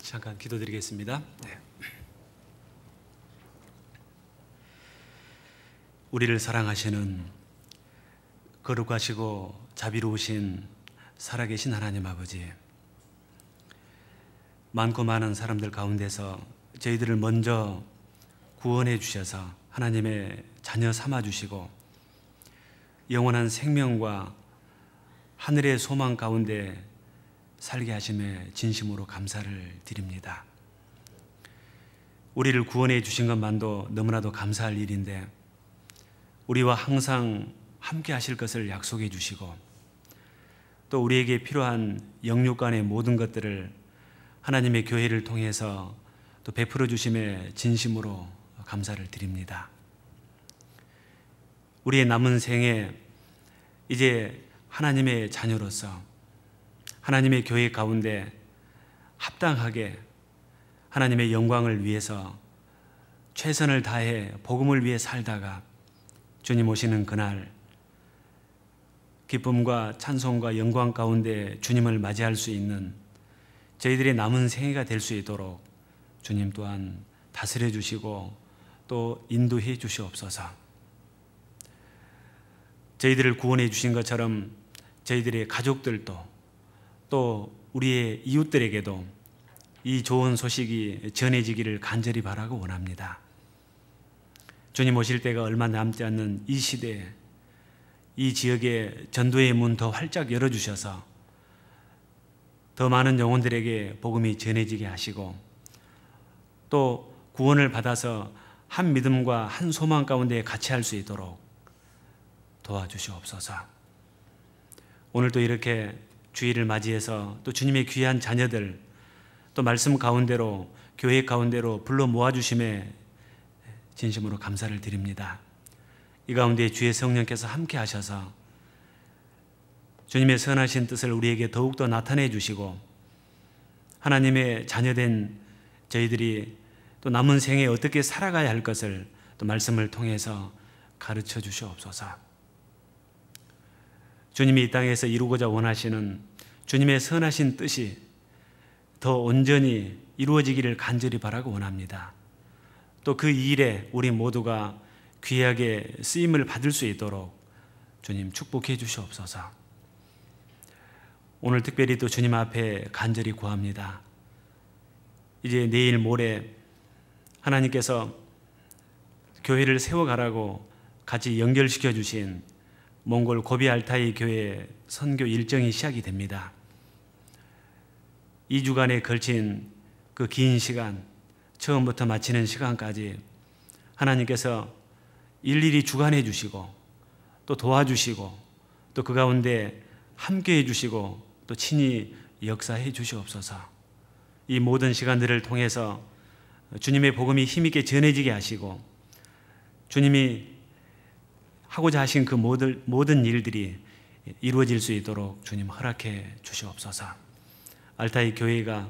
잠깐 기도드리겠습니다. 우리를 사랑하시는 거룩하시고 자비로우신 살아계신 하나님 아버지, 많고 많은 사람들 가운데서 저희들을 먼저 구원해 주셔서 하나님의 자녀 삼아 주시고 영원한 생명과 하늘의 소망 가운데 살게 하심에 진심으로 감사를 드립니다. 우리를 구원해 주신 것만도 너무나도 감사할 일인데 우리와 항상 함께 하실 것을 약속해 주시고 또 우리에게 필요한 영육간의 모든 것들을 하나님의 교회를 통해서 또 베풀어 주심에 진심으로 감사를 드립니다. 우리의 남은 생에 이제 하나님의 자녀로서 하나님의 교회 가운데 합당하게 하나님의 영광을 위해서 최선을 다해 복음을 위해 살다가 주님 오시는 그날 기쁨과 찬송과 영광 가운데 주님을 맞이할 수 있는 저희들의 남은 생애가 될 수 있도록 주님 또한 다스려 주시고 또 인도해 주시옵소서. 저희들을 구원해 주신 것처럼 저희들의 가족들도 또 우리의 이웃들에게도 이 좋은 소식이 전해지기를 간절히 바라고 원합니다. 주님 오실 때가 얼마 남지 않는 이 시대에 이 지역의 전도의 문 더 활짝 열어주셔서 더 많은 영혼들에게 복음이 전해지게 하시고 또 구원을 받아서 한 믿음과 한 소망 가운데 같이 할 수 있도록 도와주시옵소서. 오늘도 이렇게 주일을 맞이해서 또 주님의 귀한 자녀들 또 말씀 가운데로 교회 가운데로 불러 모아주심에 진심으로 감사를 드립니다. 이 가운데 주의 성령께서 함께 하셔서 주님의 선하신 뜻을 우리에게 더욱더 나타내 주시고 하나님의 자녀된 저희들이 또 남은 생에 어떻게 살아가야 할 것을 또 말씀을 통해서 가르쳐 주시옵소서. 주님이 이 땅에서 이루고자 원하시는 주님의 선하신 뜻이 더 온전히 이루어지기를 간절히 바라고 원합니다. 또 그 일에 우리 모두가 귀하게 쓰임을 받을 수 있도록 주님 축복해 주시옵소서. 오늘 특별히 또 주님 앞에 간절히 구합니다. 이제 내일 모레 하나님께서 교회를 세워가라고 같이 연결시켜 주신 몽골 고비 알타이 교회 선교 일정이 시작이 됩니다. 2주간에 걸친 그 긴 시간, 처음부터 마치는 시간까지 하나님께서 일일이 주관해 주시고 또 도와주시고 또 그 가운데 함께해 주시고 또 친히 역사해 주시옵소서. 이 모든 시간들을 통해서 주님의 복음이 힘있게 전해지게 하시고 주님이 하고자 하신 그 모든 일들이 이루어질 수 있도록 주님 허락해 주시옵소서. 알타이 교회가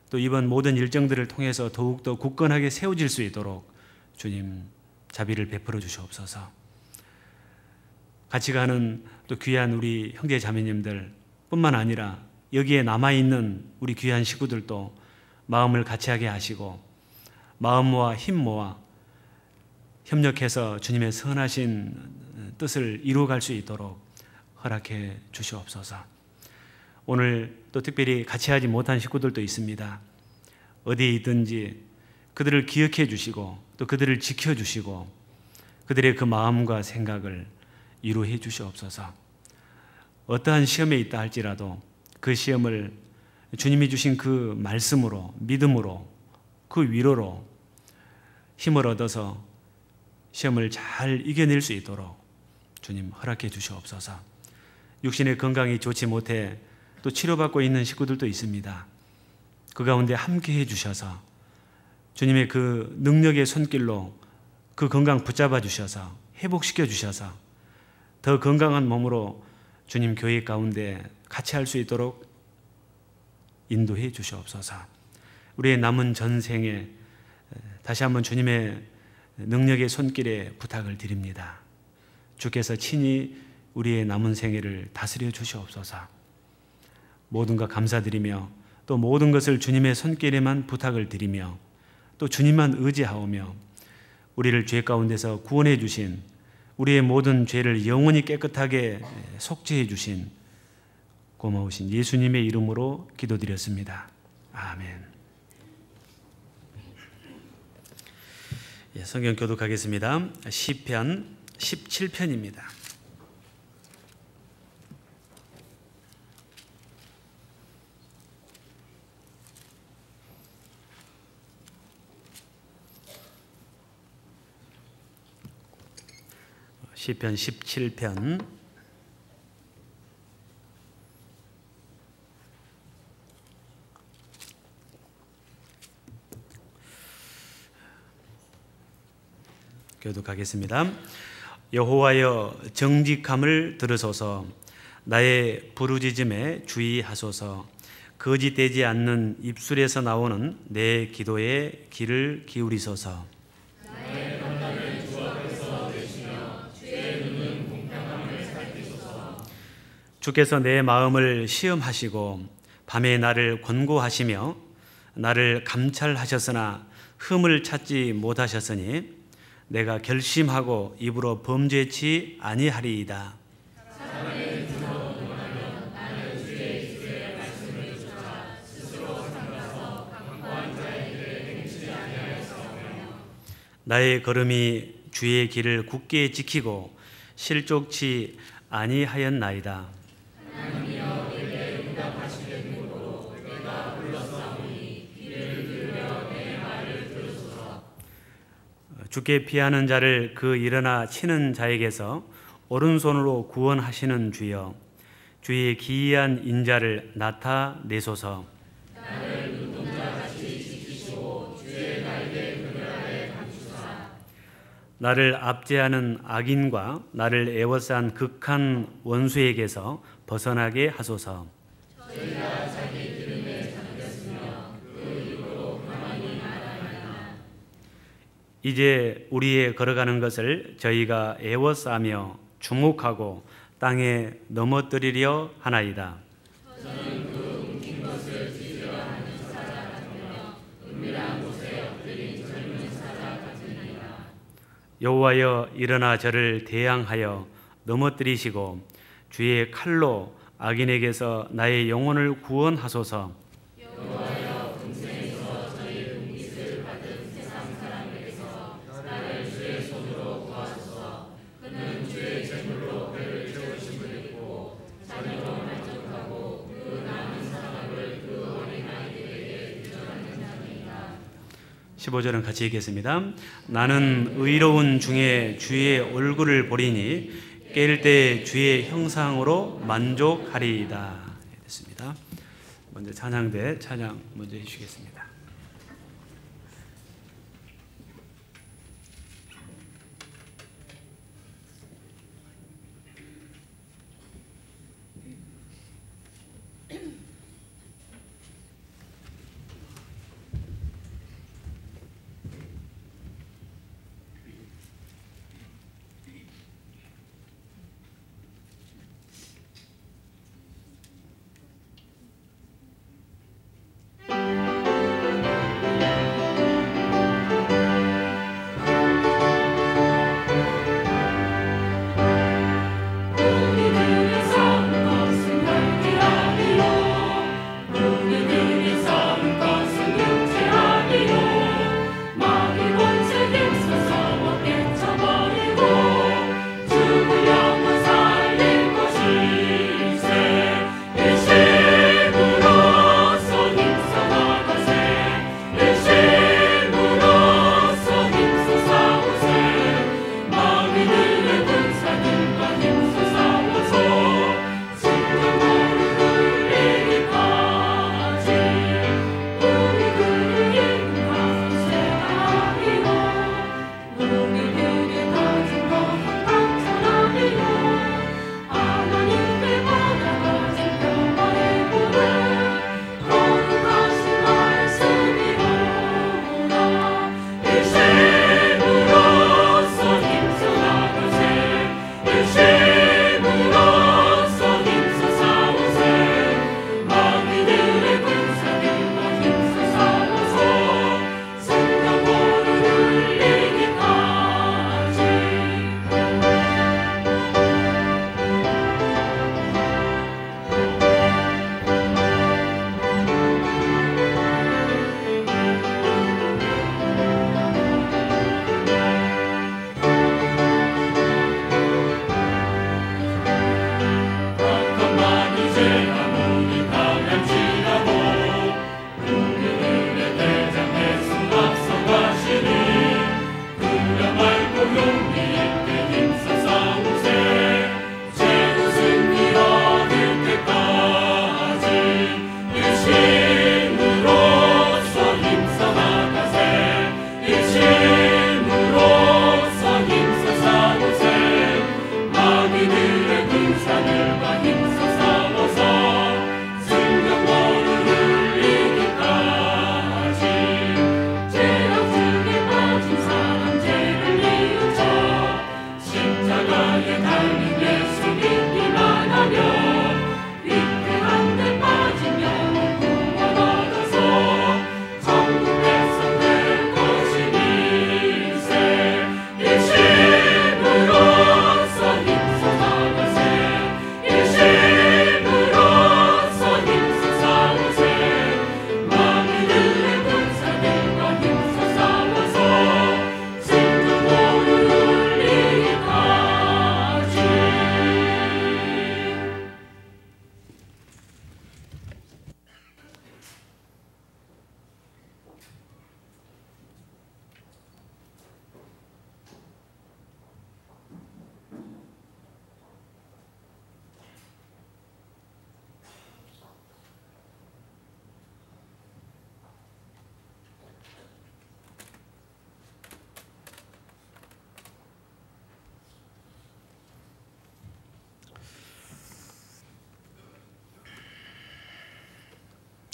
또 이번 모든 일정들을 통해서 더욱더 굳건하게 세워질 수 있도록 주님 자비를 베풀어 주시옵소서. 같이 가는 또 귀한 우리 형제 자매님들 뿐만 아니라 여기에 남아있는 우리 귀한 식구들도 마음을 같이하게 하시고 마음 모아 힘 모아 협력해서 주님의 선하신 뜻을 이루어갈 수 있도록 허락해 주시옵소서. 오늘 또 특별히 같이 하지 못한 식구들도 있습니다. 어디에 있든지 그들을 기억해 주시고 또 그들을 지켜주시고 그들의 그 마음과 생각을 이루해 주시옵소서. 어떠한 시험에 있다 할지라도 그 시험을 주님이 주신 그 말씀으로 믿음으로 그 위로로 힘을 얻어서 시험을 잘 이겨낼 수 있도록 주님 허락해 주시옵소서. 육신의 건강이 좋지 못해 또 치료받고 있는 식구들도 있습니다. 그 가운데 함께해 주셔서 주님의 그 능력의 손길로 그 건강 붙잡아 주셔서 회복시켜 주셔서 더 건강한 몸으로 주님 교회 가운데 같이 할 수 있도록 인도해 주시옵소서. 우리의 남은 전생에 다시 한번 주님의 능력의 손길에 부탁을 드립니다. 주께서 친히 우리의 남은 생애를 다스려 주시옵소서. 모든 것 감사드리며 또 모든 것을 주님의 손길에만 부탁을 드리며 또 주님만 의지하오며 우리를 죄 가운데서 구원해 주신, 우리의 모든 죄를 영원히 깨끗하게 속죄해 주신 고마우신 예수님의 이름으로 기도드렸습니다. 아멘. 성경 교독하겠습니다. 시편 17편입니다. 시편 17편 교독하겠습니다. 여호와여 정직함을 들으소서. 나의 부르짖음에 주의하소서. 거짓되지 않는 입술에서 나오는 내 기도에 귀를 기울이소서. 나의 판단을 주 앞에서 내시며 주의 눈은 공평함을 살피소서. 주께서 내 마음을 시험하시고 밤에 나를 권고하시며 나를 감찰하셨으나 흠을 찾지 못하셨으니 내가 결심하고 입으로 범죄치 아니하리이다. 사람의 인으로 원하면 나는 주의 입술의 말씀을 쫓아 스스로 삼가서 강포한 자의 길에 행치 아니하였사오며 나의 걸음이 주의 길을 굳게 지키고 실족치 아니하였나이다. 하나님이여 내게 응답하시겠므로 내가 불렀사오니 귀를 기울여 내 말을 들으소서. 주께 피하는 자를 그 일어나 치는 자에게서 오른손으로 구원하시는 주여, 주의 기이한 인자를 나타내소서. 나를 눈동자같이 지키시고 주의 날개 그늘 아래 감추사. 나를 압제하는 악인과 나를 애워싼 극한 원수에게서 벗어나게 하소서. 저희가 자기 기름에 잠겼으며 그 입으로 가만히 말하나이다. 이제 우리의 걸어가는 것을 저희가 애워싸며 주목하고 땅에 넘어뜨리려 하나이다. 저는 그 움킨 것을 뒤지려 하는 사자 같으며 은밀한 곳에 엎드린 젊은 사자 같으니라. 여호와여 일어나 저를 대항하여 넘어뜨리시고 주의 칼로 악인에게서 나의 영혼을 구원하소서. 여호와여 금생에서 저희 분깃을 받은 세상 사람에게서 나를 주의 손으로 구하소서. 그는 주의 제물로 배를 채우심을 입고 자녀로 만족하고 그 남은 상업을 그 어린아이들에게 유전하는 자니이다. 15절은 같이 읽겠습니다. 나는 의로운 중에 주의 얼굴을 보리니 깰 때 주의 형상으로 만족하리이다. 됐습니다. 먼저 찬양대 찬양 먼저 해주시겠습니다. 마귀들의 군사들과 힘써 싸워서 승전보를 울리기까지 죄악 중에 빠진 사람 죄를 뉘우쳐 십자가에 달린 예수 믿기만 하면 위태한 데 빠진 영혼 구원 얻어서 천국 백성 될 것이니세. 일심으로써 힘써 싸우세. 일심으로써 힘써 싸우세. 마귀들의 군사들과 힘써 싸워서 승전보를 울리기까지.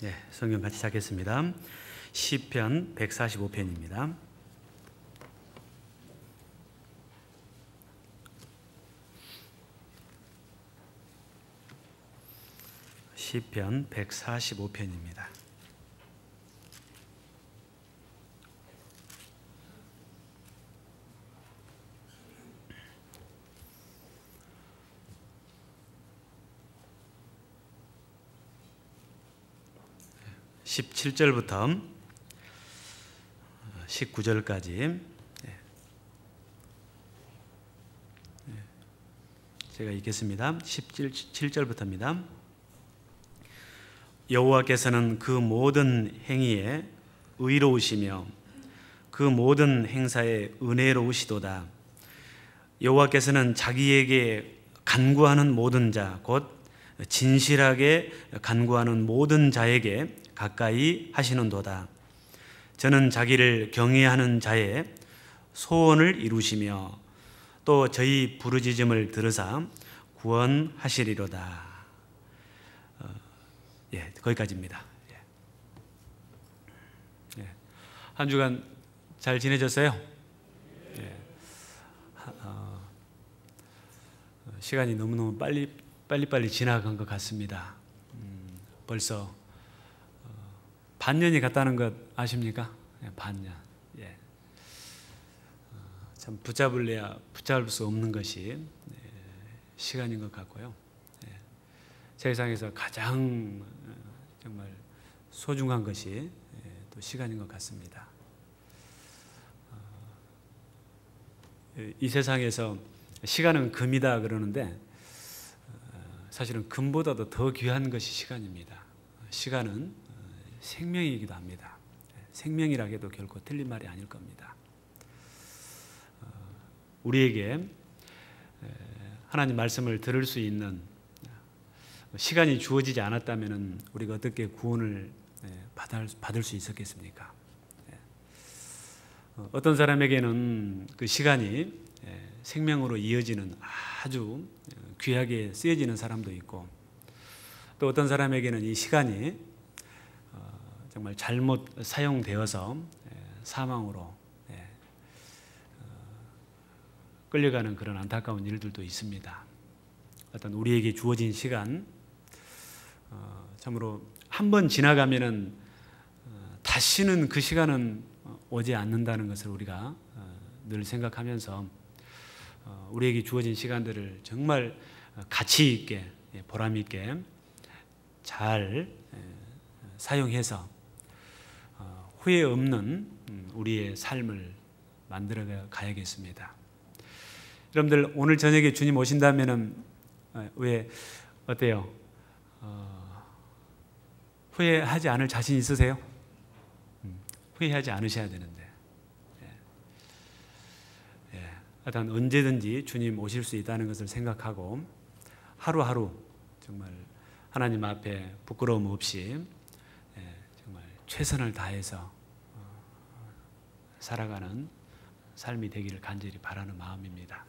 네, 성경 같이 찾겠습니다. 시편 145편입니다. 시편 145편입니다. (17절부터) 19절까지 제가 읽겠습니다. 17절부터입니다. 여호와께서는 그 모든 행위에 의로우시며 그 모든 행사에 은혜로우시도다. 여호와께서는 자기에게 간구하는 모든 자, 곧 진실하게 간구하는 모든 자에게 가까이 하시는도다. 저는 자기를 경외하는 자의 소원을 이루시며 또 저희 부르짖음을 들으사 구원하시리로다. 거기까지입니다. 한 주간 잘 지내셨어요? 시간이 너무너무 빨리빨리 지나간 것 같습니다. 벌써 반년이 갔다는 것 아십니까? 반년. 참 붙잡을래야 붙잡을 수 없는 것이 시간인 것 같고요. 세상에서 가장 정말 소중한 것이 또 시간인 것 같습니다. 이 세상에서 시간은 금이다 그러는데 사실은 금보다도 더 귀한 것이 시간입니다. 시간은 생명이기도 합니다. 생명이라 해도 결코 틀린 말이 아닐 겁니다. 우리에게 하나님 말씀을 들을 수 있는 시간이 주어지지 않았다면 우리가 어떻게 구원을 받을 수 있었겠습니까? 어떤 사람에게는 그 시간이 생명으로 이어지는 아주 귀하게 쓰여지는 사람도 있고, 또 어떤 사람에게는 이 시간이 정말 잘못 사용되어서 사망으로 끌려가는 그런 안타까운 일들도 있습니다. 어떤 우리에게 주어진 시간, 참으로 한 번 지나가면은 다시는 그 시간은 오지 않는다는 것을 우리가 늘 생각하면서 우리에게 주어진 시간들을 정말 가치 있게, 보람 있게 잘 사용해서 후회 없는 우리의 삶을 만들어 가야겠습니다. 여러분들 오늘 저녁에 주님 오신다면은 왜 어때요? 후회하지 않을 자신 있으세요? 후회하지 않으셔야 되는데, 하여튼 언제든지 주님 오실 수 있다는 것을 생각하고 하루하루 정말 하나님 앞에 부끄러움 없이 정말 최선을 다해서 살아가는 삶이 되기를 간절히 바라는 마음입니다.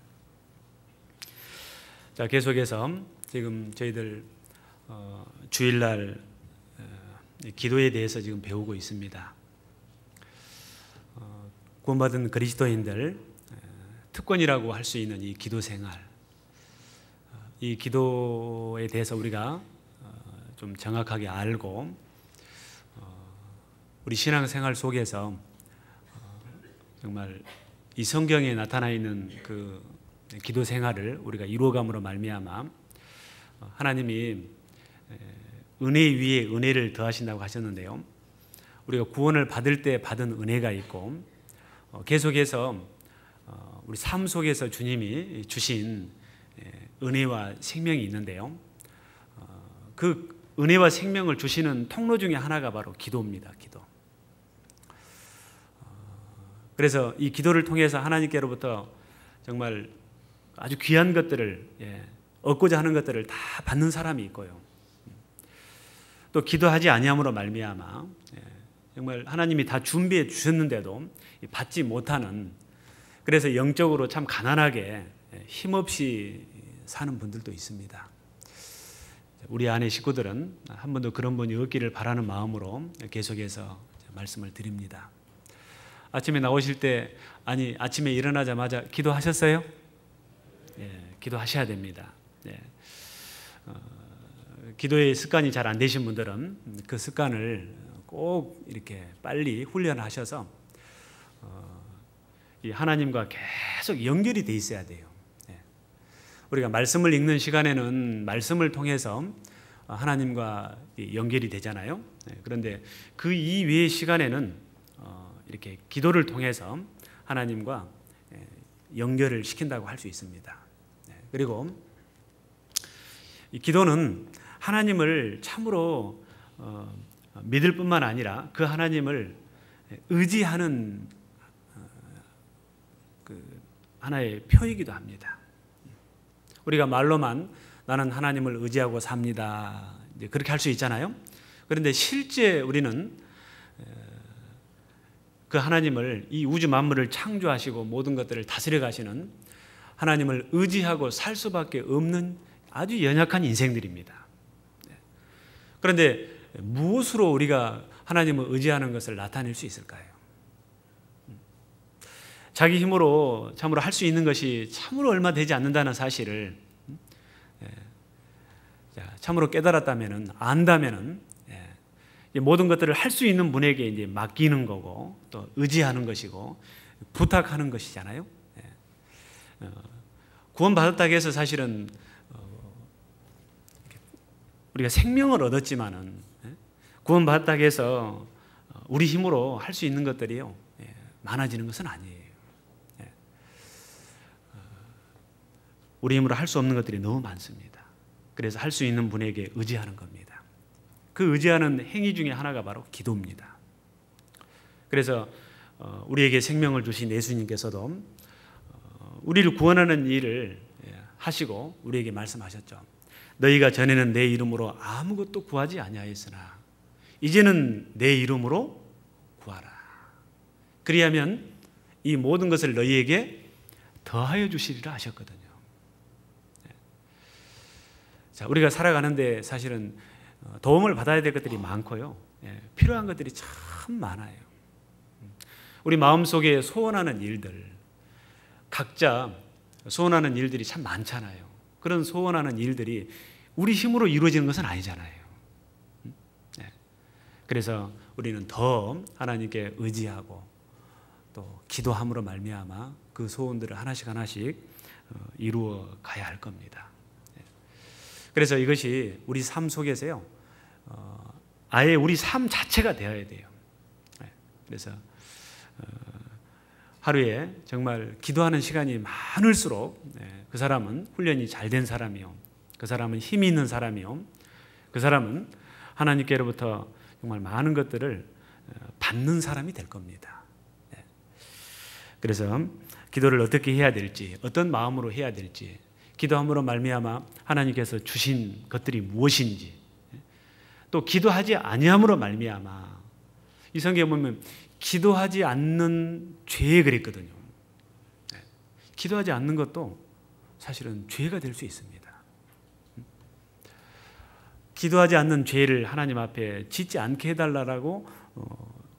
자, 계속해서 지금 저희들 주일날 기도에 대해서 지금 배우고 있습니다. 구원받은 그리스도인들 특권이라고 할 수 있는 이 기도 생활, 이 기도에 대해서 우리가 좀 정확하게 알고 우리 신앙생활 속에서 정말 이 성경에 나타나 있는 그 기도 생활을 우리가 이루어감으로 말미암아 하나님이 은혜 위에 은혜를 더하신다고 하셨는데요. 우리가 구원을 받을 때 받은 은혜가 있고 계속해서 우리 삶 속에서 주님이 주신 은혜와 생명이 있는데요. 그 은혜와 생명을 주시는 통로 중에 하나가 바로 기도입니다. 기도. 그래서 이 기도를 통해서 하나님께로부터 정말 아주 귀한 것들을 얻고자 하는 것들을 다 받는 사람이 있고요. 또 기도하지 아니함으로 말미암아 정말 하나님이 다 준비해 주셨는데도 받지 못하는, 그래서 영적으로 참 가난하게 힘없이 사는 분들도 있습니다. 우리 안의 식구들은 한 번도 그런 분이 없기를 바라는 마음으로 계속해서 말씀을 드립니다. 아침에 나오실 때 아침에 일어나자마자 기도하셨어요? 기도하셔야 됩니다. 기도의 습관이 잘 안 되신 분들은 그 습관을 꼭 이렇게 빨리 훈련하셔서 이 하나님과 계속 연결이 돼 있어야 돼요. 우리가 말씀을 읽는 시간에는 말씀을 통해서 하나님과 연결이 되잖아요. 그런데 그 이외의 시간에는 이렇게 기도를 통해서 하나님과 연결을 시킨다고 할 수 있습니다. 그리고 이 기도는 하나님을 참으로 믿을 뿐만 아니라 그 하나님을 의지하는 그 하나의 표이기도 합니다. 우리가 말로만 나는 하나님을 의지하고 삽니다, 이제 그렇게 할 수 있잖아요. 그런데 실제 우리는 그 하나님을, 이 우주 만물을 창조하시고 모든 것들을 다스려 가시는 하나님을 의지하고 살 수밖에 없는 아주 연약한 인생들입니다. 그런데 무엇으로 우리가 하나님을 의지하는 것을 나타낼 수 있을까요? 자기 힘으로 참으로 할 수 있는 것이 참으로 얼마 되지 않는다는 사실을 참으로 깨달았다면은, 안다면은 모든 것들을 할 수 있는 분에게 이제 맡기는 거고 또 의지하는 것이고 부탁하는 것이잖아요. 구원받았다고 해서 사실은 우리가 생명을 얻었지만은 구원받았다고 해서 우리 힘으로 할 수 있는 것들이요 많아지는 것은 아니에요. 우리 힘으로 할 수 없는 것들이 너무 많습니다. 그래서 할 수 있는 분에게 의지하는 겁니다. 그 의지하는 행위 중에 하나가 바로 기도입니다. 그래서 우리에게 생명을 주신 예수님께서도 우리를 구원하는 일을 하시고 우리에게 말씀하셨죠. 너희가 전에는 내 이름으로 아무것도 구하지 아니하였으나 이제는 내 이름으로 구하라. 그리하면 이 모든 것을 너희에게 더하여 주시리라 하셨거든요. 자, 우리가 살아가는데 사실은 도움을 받아야 될 것들이 많고요. 필요한 것들이 참 많아요. 우리 마음속에 소원하는 일들, 각자 소원하는 일들이 참 많잖아요. 그런 소원하는 일들이 우리 힘으로 이루어지는 것은 아니잖아요. 그래서 우리는 더 하나님께 의지하고 또 기도함으로 말미암아 그 소원들을 하나씩 하나씩 이루어 가야 할 겁니다. 그래서 이것이 우리 삶 속에서요 아예 우리 삶 자체가 되어야 돼요. 그래서 하루에 정말 기도하는 시간이 많을수록 그 사람은 훈련이 잘 된 사람이요, 그 사람은 힘이 있는 사람이요, 그 사람은 하나님께로부터 정말 많은 것들을 받는 사람이 될 겁니다. 그래서 기도를 어떻게 해야 될지, 어떤 마음으로 해야 될지, 기도함으로 말미암아 하나님께서 주신 것들이 무엇인지, 또 기도하지 아니함으로 말미암아, 이 성경에 보면 기도하지 않는 죄에 그랬거든요. 기도하지 않는 것도 사실은 죄가 될 수 있습니다. 기도하지 않는 죄를 하나님 앞에 짓지 않게 해달라고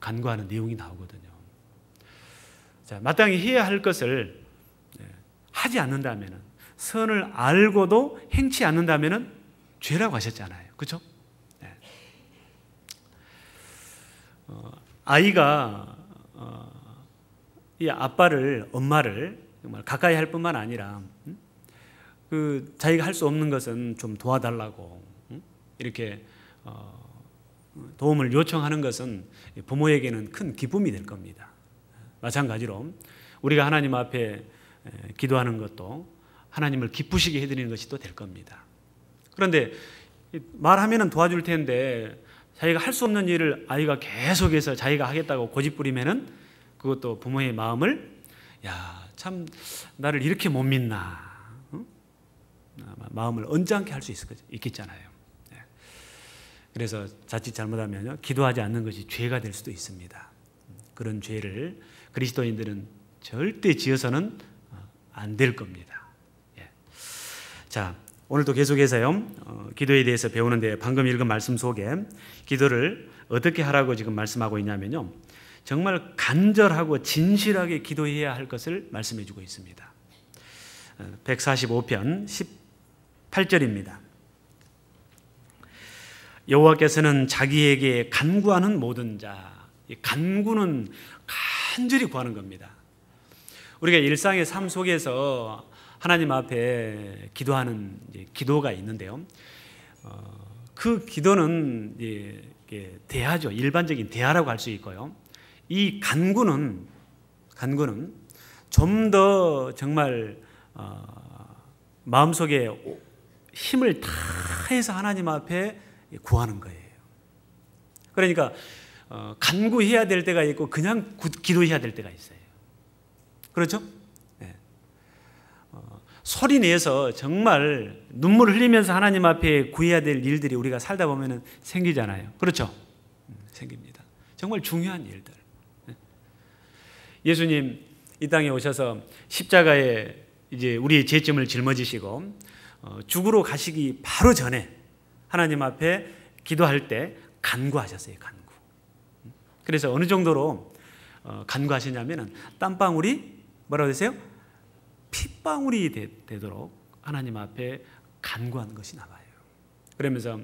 간구하는 내용이 나오거든요. 자, 마땅히 해야 할 것을 하지 않는다면, 선을 알고도 행치 않는다면 죄라고 하셨잖아요. 그렇죠? 아이가 이 아빠를, 엄마를 정말 가까이 할 뿐만 아니라 자기가 할 수 없는 것은 좀 도와달라고 이렇게 도움을 요청하는 것은 부모에게는 큰 기쁨이 될 겁니다. 마찬가지로 우리가 하나님 앞에 기도하는 것도 하나님을 기쁘시게 해드리는 것이 또 될 겁니다. 그런데 말하면 도와줄 텐데 자기가 할 수 없는 일을 아이가 계속해서 자기가 하겠다고 고집부리면은 그것도 부모의 마음을, 야, 참 나를 이렇게 못 믿나, 마음을 언짢게 할 수 있겠잖아요. 그래서 자칫 잘못하면 기도하지 않는 것이 죄가 될 수도 있습니다. 그런 죄를 그리스도인들은 절대 지어서는 안 될 겁니다. 자, 오늘도 계속해서요, 기도에 대해서 배우는데 방금 읽은 말씀 속에 기도를 어떻게 하라고 지금 말씀하고 있냐면요, 정말 간절하고 진실하게 기도해야 할 것을 말씀해 주고 있습니다. 145편 18절입니다. 여호와께서는 자기에게 간구하는 모든 자, 간구는 간절히 구하는 겁니다. 우리가 일상의 삶 속에서 하나님 앞에 기도하는 기도가 있는데요, 그 기도는 대화죠. 일반적인 대화라고 할 수 있고요. 이 간구는 좀 더 정말 마음속에 힘을 다해서 하나님 앞에 구하는 거예요. 그러니까 간구해야 될 때가 있고 그냥 기도해야 될 때가 있어요. 그렇죠? 네. 소리 내서 정말 눈물을 흘리면서 하나님 앞에 구해야 될 일들이 우리가 살다 보면 생기잖아요. 그렇죠? 생깁니다. 정말 중요한 일들. 예수님 이 땅에 오셔서 십자가에 이제 우리의 죄점을 짊어지시고 죽으러 가시기 바로 전에 하나님 앞에 기도할 때 간구하셨어요. 간구. 그래서 어느 정도로 간구하시냐면은 땀방울이 뭐라고 되세요? 핏방울이 되도록 하나님 앞에 간구하는 것이 나와요. 그러면서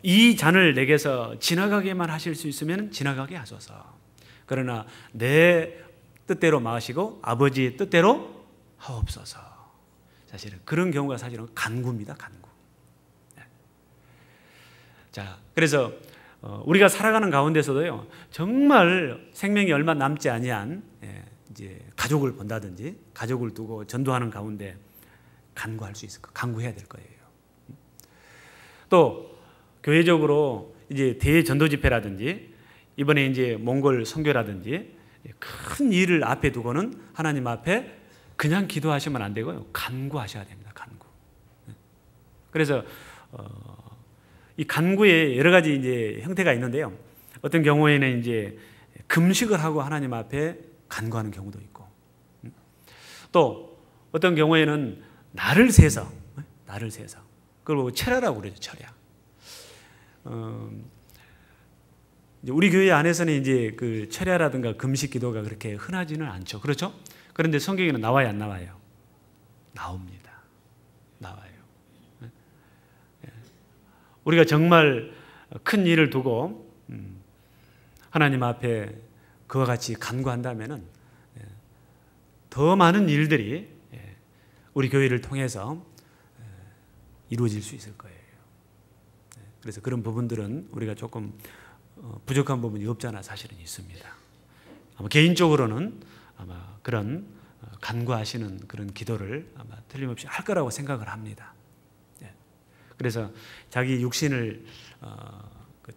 이 잔을 내게서 지나가게만 하실 수 있으면 지나가게 하소서. 그러나 내 뜻대로 마시고 아버지의 뜻대로 하옵소서. 사실은 그런 경우가 사실은 간구입니다. 간구. 자, 그래서 우리가 살아가는 가운데서도요, 정말 생명이 얼마 남지 아니한 이제 가족을 본다든지 가족을 두고 전도하는 가운데 간구할 수 있을 거, 간구해야 될 거예요. 또 교회적으로 이제 대전도 집회라든지 이번에 이제 몽골 선교라든지 큰 일을 앞에 두고는 하나님 앞에 그냥 기도하시면 안 되고요, 간구하셔야 됩니다. 간구. 그래서 이 간구에 여러 가지 이제 형태가 있는데요. 어떤 경우에는 이제 금식을 하고 하나님 앞에 간구하는 경우도 있고, 또 어떤 경우에는 날을 세서 그걸 철야라고 그러죠. 철야. 우리 교회 안에서는 이제 그 철야라든가 금식 기도가 그렇게 흔하지는 않죠. 그렇죠? 그런데 성경에는 나와요, 안 나와요? 나옵니다. 나와요. 우리가 정말 큰 일을 두고 하나님 앞에 그와 같이 간구한다면은 더 많은 일들이 우리 교회를 통해서 이루어질 수 있을 거예요. 그래서 그런 부분들은 우리가 조금 부족한 부분이 없잖아 사실은 있습니다. 아마 개인적으로는 아마 그런 간구하시는 그런 기도를 아마 틀림없이 할 거라고 생각을 합니다. 그래서 자기 육신을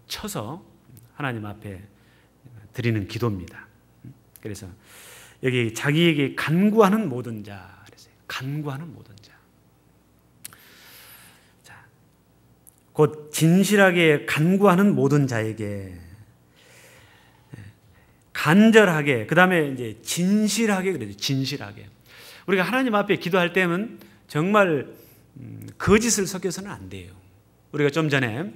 쳐서 하나님 앞에 드리는 기도입니다. 그래서 여기 자기에게 간구하는 모든 자, 그랬어요. 간구하는 모든 자. 자, 곧 진실하게 간구하는 모든 자에게 간절하게, 그 다음에 이제 진실하게 그래요. 진실하게. 우리가 하나님 앞에 기도할 때는 정말 거짓을 섞여서는 안 돼요. 우리가 좀 전에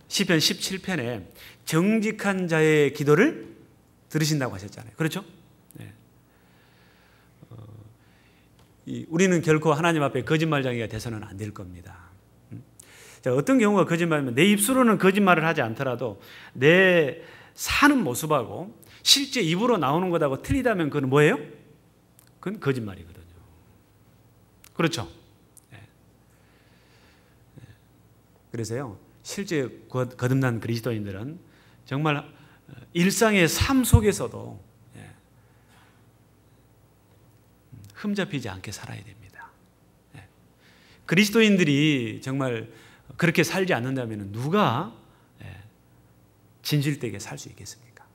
시편 17편에 정직한 자의 기도를 들으신다고 하셨잖아요. 그렇죠? 네. 우리는 결코 하나님 앞에 거짓말쟁이가 돼서는 안 될 겁니다. 자, 어떤 경우가 거짓말이면 내 입술로는 거짓말을 하지 않더라도 내 사는 모습하고 실제 입으로 나오는 것하고 틀리다면 그건 뭐예요? 그건 거짓말이거든요. 그렇죠? 네. 그래서요, 실제 거듭난 그리스도인들은 정말 일상의 삶 속에서도 흠잡히지 않게 살아야 됩니다. 그리스도인들이 정말 그렇게 살지 않는다면 누가 진실되게 살 수 있겠습니까?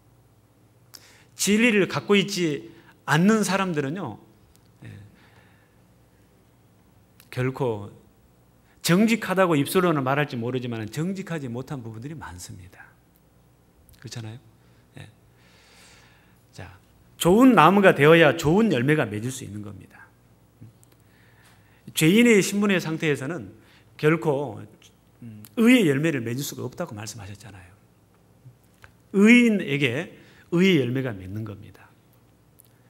진리를 갖고 있지 않는 사람들은요, 결코 정직하다고 입술로는 말할지 모르지만 정직하지 못한 부분들이 많습니다. 그렇잖아요? 자, 좋은 나무가 되어야 좋은 열매가 맺을 수 있는 겁니다. 죄인의 신분의 상태에서는 결코 의의 열매를 맺을 수가 없다고 말씀하셨잖아요. 의인에게 의의 열매가 맺는 겁니다.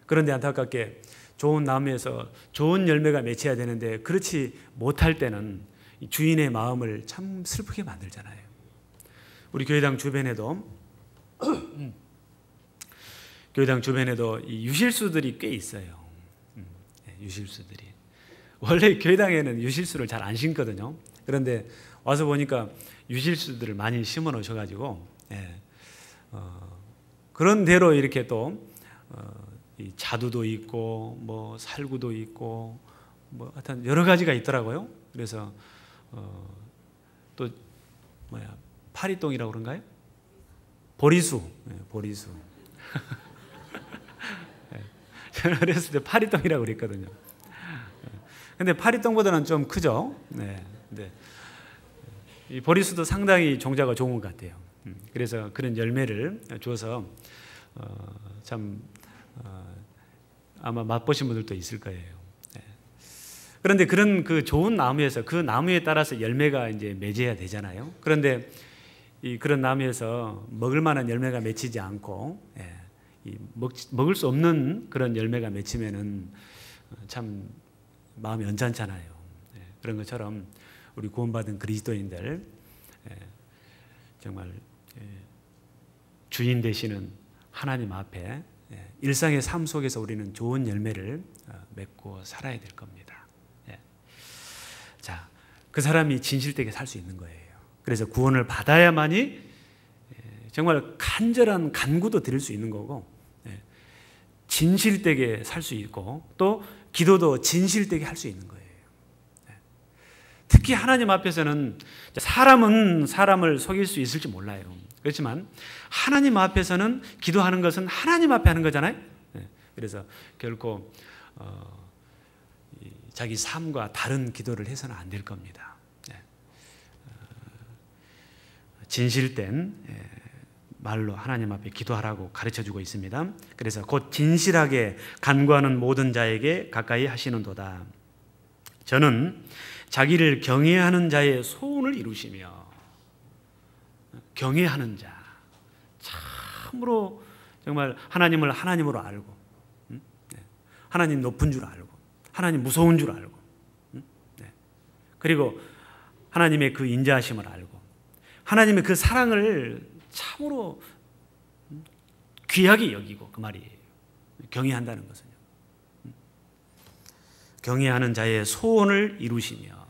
그런데 안타깝게 좋은 나무에서 좋은 열매가 맺혀야 되는데 그렇지 못할 때는 주인의 마음을 참 슬프게 만들잖아요. 우리 교회당 주변에도 이 유실수들이 꽤 있어요. 유실수들이. 원래 교회당에는 유실수를 잘 안 심거든요. 그런데 와서 보니까 유실수들을 많이 심어 놓으셔가지고, 그런 대로 이렇게 또 이 자두도 있고 뭐 살구도 있고 뭐 하여튼 여러 가지가 있더라고요. 그래서 또 파리똥이라고 그런가요? 보리수. 보리수. 저는 어렸을 때 파리똥이라고 그랬거든요. 근데 파리똥보다는 좀 크죠. 네. 근데 이 보리수도 상당히 종자가 좋은 것 같아요. 그래서 그런 열매를 주어서 참 아마 맛보신 분들도 있을 거예요. 그런데 그런 그 좋은 나무에서 그 나무에 따라서 열매가 이제 맺어야 되잖아요. 그런데 그런 나무에서 먹을 만한 열매가 맺히지 않고 먹을 수 없는 그런 열매가 맺히면은 참 마음이 언짢잖아요. 그런 것처럼 우리 구원받은 그리스도인들 정말 주인 되시는 하나님 앞에 일상의 삶 속에서 우리는 좋은 열매를 맺고 살아야 될 겁니다. 자, 그 사람이 진실되게 살 수 있는 거예요. 그래서 구원을 받아야만이 정말 간절한 간구도 드릴 수 있는 거고, 진실되게 살 수 있고, 또 기도도 진실되게 할 수 있는 거예요. 특히 하나님 앞에서는 사람은 사람을 속일 수 있을지 몰라요. 그렇지만 하나님 앞에서는 기도하는 것은 하나님 앞에 하는 거잖아요. 그래서 결코 자기 삶과 다른 기도를 해서는 안 될 겁니다. 진실된 말로 하나님 앞에 기도하라고 가르쳐주고 있습니다. 그래서 곧 진실하게 간구하는 모든 자에게 가까이 하시는도다. 저는 자기를 경외하는 자의 소원을 이루시며, 경외하는 자, 참으로 정말 하나님을 하나님으로 알고, 하나님 높은 줄 알고, 하나님 무서운 줄 알고, 그리고 하나님의 그 인자하심을 알고, 하나님의 그 사랑을 참으로 귀하게 여기고, 그 말이에요. 경외한다는 것은요. 경외하는 자의 소원을 이루시며.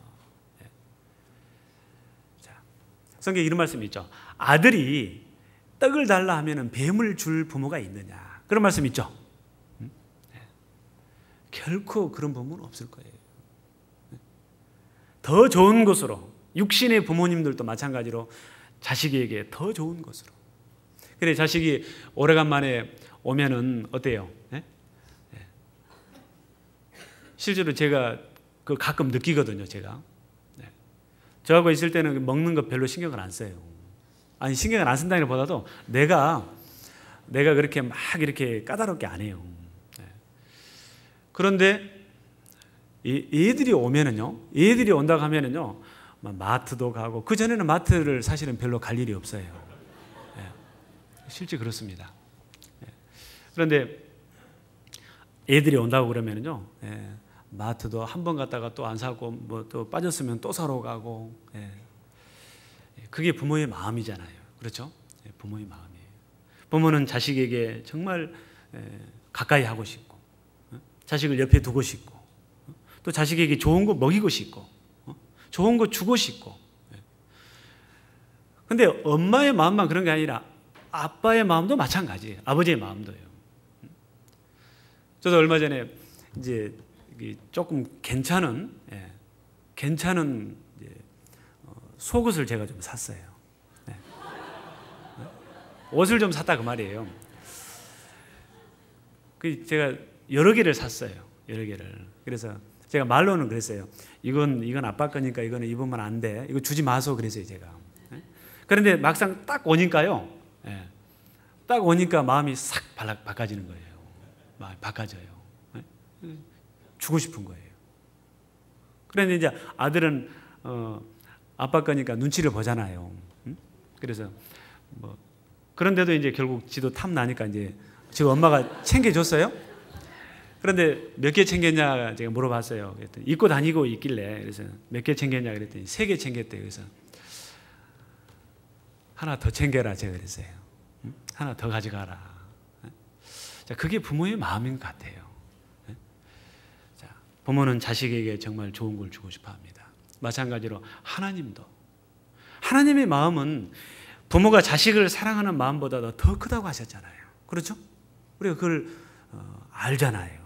자, 성경에 이런 말씀이 있죠. 아들이 떡을 달라 하면 뱀을 줄 부모가 있느냐. 그런 말씀 있죠. 결코 그런 부모는 없을 거예요. 더 좋은 것으로, 육신의 부모님들도 마찬가지로 자식에게 더 좋은 것으로. 그래, 자식이 오래간만에 오면은 어때요? 실제로 제가 그 가끔 느끼거든요, 제가. 저하고 있을 때는 먹는 거 별로 신경을 안 써요. 아니, 신경을 안 쓴다기보다도 내가 그렇게 막 이렇게 까다롭게 안 해요. 그런데 얘들이 오면은요, 얘들이 온다고 하면은요, 마트도 가고, 그전에는 마트를 사실은 별로 갈 일이 없어요. 예. 실제 그렇습니다. 예. 그런데 애들이 온다고 그러면요, 예. 마트도 한 번 갔다가 또 안 사고 뭐 또 빠졌으면 또 사러 가고, 예. 그게 부모의 마음이잖아요. 그렇죠? 예. 부모의 마음이에요. 부모는 자식에게 정말 가까이 하고 싶고, 자식을 옆에 두고 싶고, 또 자식에게 좋은 거 먹이고 싶고, 좋은 거 주고 싶고. 근데 엄마의 마음만 그런 게 아니라 아빠의 마음도 마찬가지예요. 아버지의 마음도요. 저도 얼마 전에 이제 조금 괜찮은 속옷을 제가 좀 샀어요. 옷을 좀 샀다 그 말이에요. 제가 여러 개를 샀어요. 여러 개를. 그래서 제가 말로는 그랬어요. 이건 아빠 거니까 이거는 입으면 안 돼. 이거 주지 마소 그랬어요, 제가. 그런데 막상 딱 오니까요. 딱 오니까 마음이 싹 바꿔지는 거예요. 마음이 바꿔져요. 주고 싶은 거예요. 그런데 이제 아들은 아빠 거니까 눈치를 보잖아요. 그래서 뭐 그런데도 이제 결국 지도 탐 나니까 이제 지금 엄마가 챙겨줬어요. 그런데 몇 개 챙겼냐 제가 물어봤어요. 그랬더니 입고 다니고 있길래, 그래서 몇 개 챙겼냐 그랬더니 3개 챙겼대요. 그래서 하나 더 챙겨라 제가 그랬어요. 하나 더 가져가라. 자, 그게 부모의 마음인 것 같아요. 자, 부모는 자식에게 정말 좋은 걸 주고 싶어 합니다. 마찬가지로 하나님도, 하나님의 마음은 부모가 자식을 사랑하는 마음보다 더 크다고 하셨잖아요. 그렇죠? 우리가 그걸 알잖아요.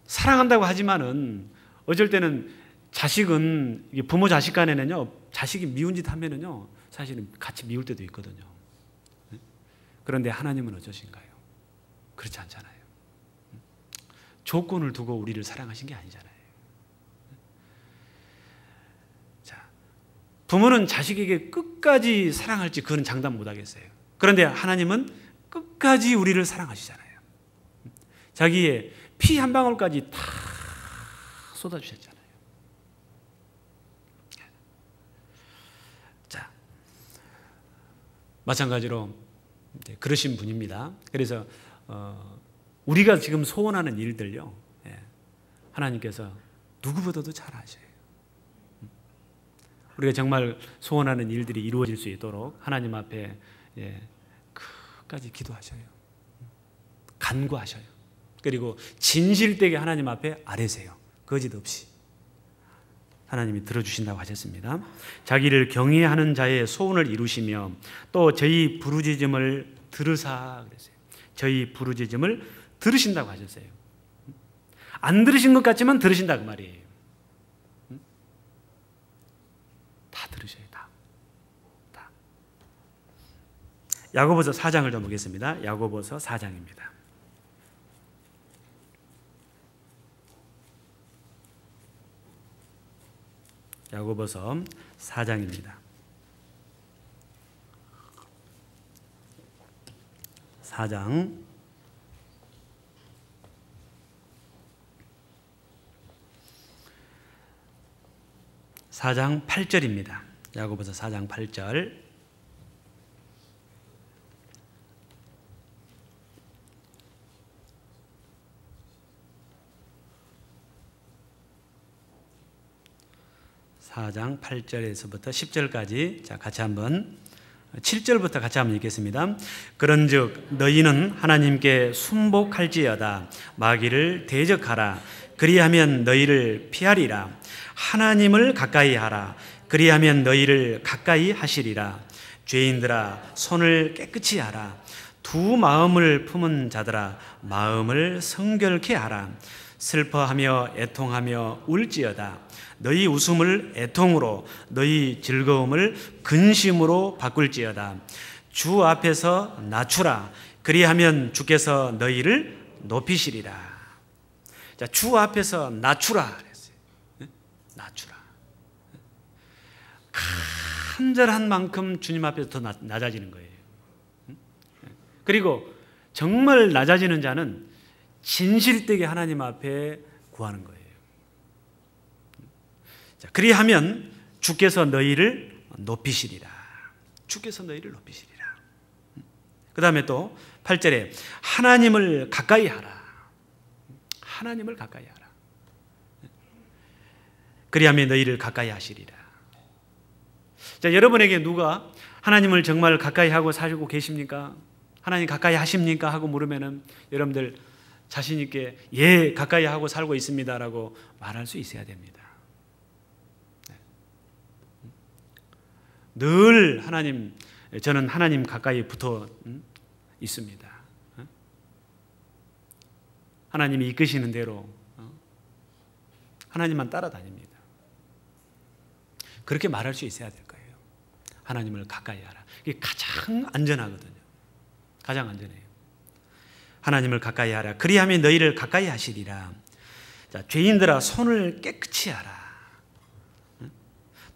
사랑한다고 하지만은 어쩔 때는 자식은, 부모 자식 간에는요, 자식이 미운 짓 하면은요, 사실은 같이 미울 때도 있거든요. 그런데 하나님은 어떠신가요? 그렇지 않잖아요. 조건을 두고 우리를 사랑하신 게 아니잖아요. 자, 부모는 자식에게 끝까지 사랑할지 그건 장담 못 하겠어요. 그런데 하나님은 끝까지 우리를 사랑하시잖아요. 자기의 피 한 방울까지 다 쏟아주셨잖아요. 자, 마찬가지로 그러신 분입니다. 그래서 우리가 지금 소원하는 일들요, 하나님께서 누구보다도 잘 아셔요. 우리가 정말 소원하는 일들이 이루어질 수 있도록 하나님 앞에 끝까지 기도하셔요. 간구하셔요. 그리고 진실되게 하나님 앞에 아뢰세요. 거짓 없이. 하나님이 들어주신다고 하셨습니다. 자기를 경외하는 자의 소원을 이루시며 또 저희 부르짖음을 들으사 그랬어요. 저희 부르짖음을 들으신다고 하셨어요. 안 들으신 것 같지만 들으신다 그 말이에요. 다 들으셔요. 다. 야고보서 4장을 좀 보겠습니다. 야고보서 4장입니다. 야고보서 4장입니다. 4장 8절입니다. 야고보서 4장 8절. 사 장 8절에서부터 10절까지 자 같이 한번 7절부터 같이 한번 읽겠습니다. 그런즉 너희는 하나님께 순복할지어다 마귀를 대적하라 그리하면 너희를 피하리라 하나님을 가까이 하라 그리하면 너희를 가까이 하시리라 죄인들아 손을 깨끗이 하라 두 마음을 품은 자들아 마음을 성결케 하라 슬퍼하며 애통하며 울지어다 너희 웃음을 애통으로 너희 즐거움을 근심으로 바꿀지어다 주 앞에서 낮추라 그리하면 주께서 너희를 높이시리라. 자, 주 앞에서 낮추라 그랬어요. 낮추라. 간절한 만큼 주님 앞에서 더 낮아지는 거예요. 그리고 정말 낮아지는 자는 진실되게 하나님 앞에 구하는 거예요. 자, 그리하면 주께서 너희를 높이시리라. 주께서 너희를 높이시리라. 그 다음에 또 8절에 하나님을 가까이 하라. 하나님을 가까이 하라. 그리하면 너희를 가까이 하시리라. 자, 여러분에게 누가 하나님을 정말 가까이 하고 살고 계십니까? 하나님 가까이 하십니까? 하고 물으면은 여러분들 자신 있게 예, 가까이 하고 살고 있습니다라고 말할 수 있어야 됩니다. 늘 저는 하나님 가까이 붙어 있습니다. 하나님이 이끄시는 대로 하나님만 따라다닙니다. 그렇게 말할 수 있어야 될 거예요. 하나님을 가까이 하라. 이게 가장 안전하거든요. 가장 안전해요. 하나님을 가까이 하라. 그리하면 너희를 가까이 하시리라. 자, 죄인들아 손을 깨끗이 하라.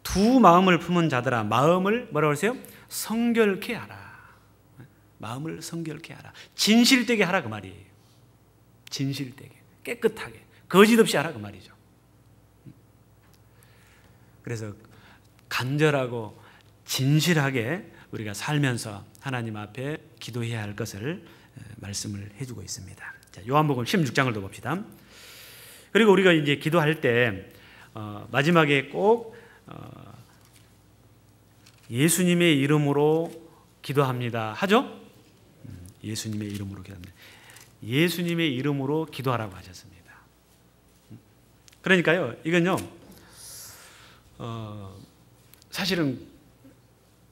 두 마음을 품은 자들아 마음을 뭐라고 하세요? 성결케 하라. 마음을 성결케 하라. 진실되게 하라 그 말이에요. 진실되게, 깨끗하게, 거짓 없이 하라 그 말이죠. 그래서 간절하고 진실하게 우리가 살면서 하나님 앞에 기도해야 할 것을 말씀을 해주고 있습니다. 자, 요한복음 16장을 더 봅시다. 그리고 우리가 이제 기도할 때 마지막에 꼭 예수님의 이름으로 기도합니다 하죠? 예수님의 이름으로 기도합니다. 예수님의 이름으로 기도하라고 하셨습니다. 그러니까요, 이건요, 사실은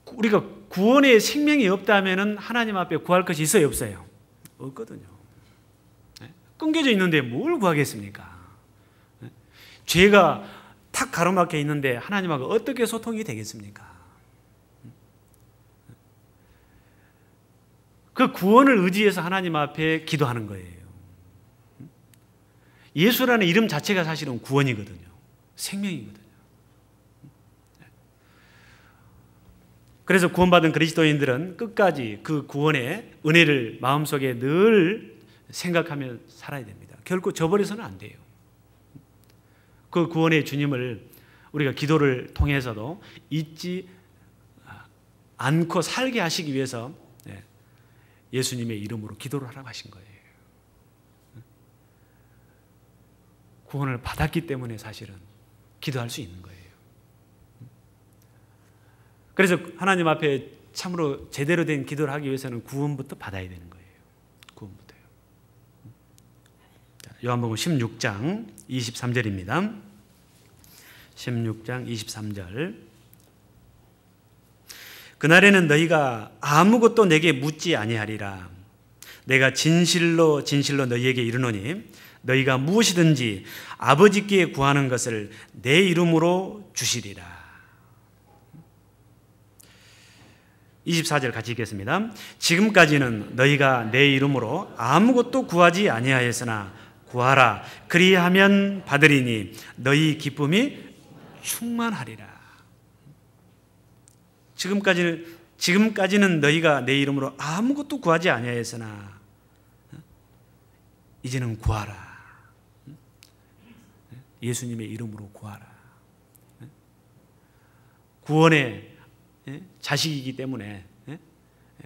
우리가 구원의 생명이 없다면 하나님 앞에 구할 것이 있어요, 없어요? 없거든요. 끊겨져 있는데 뭘 구하겠습니까? 죄가 탁 가로막혀 있는데 하나님하고 어떻게 소통이 되겠습니까? 그 구원을 의지해서 하나님 앞에 기도하는 거예요. 예수라는 이름 자체가 사실은 구원이거든요. 생명이거든요. 그래서 구원받은 그리스도인들은 끝까지 그 구원의 은혜를 마음속에 늘 생각하며 살아야 됩니다. 결코 저버려서는 안 돼요. 그 구원의 주님을 우리가 기도를 통해서도 잊지 않고 살게 하시기 위해서 예수님의 이름으로 기도를 하라고 하신 거예요. 구원을 받았기 때문에 사실은 기도할 수 있는 거예요. 그래서 하나님 앞에 참으로 제대로 된 기도를 하기 위해서는 구원부터 받아야 되는 거예요. 구원부터요. 요한복음 16장 23절입니다. 16장 23절. 그날에는 너희가 아무것도 내게 묻지 아니하리라. 내가 진실로 진실로 너희에게 이르노니 너희가 무엇이든지 아버지께 구하는 것을 내 이름으로 주시리라. 24절 같이 읽겠습니다. 지금까지는 너희가 내 이름으로 아무것도 구하지 아니하였으나 구하라. 그리하면 받으리니 너희 기쁨이 충만하리라. 지금까지는 너희가 내 이름으로 아무것도 구하지 아니하였으나 이제는 구하라. 예수님의 이름으로 구하라. 구원의 자식이기 때문에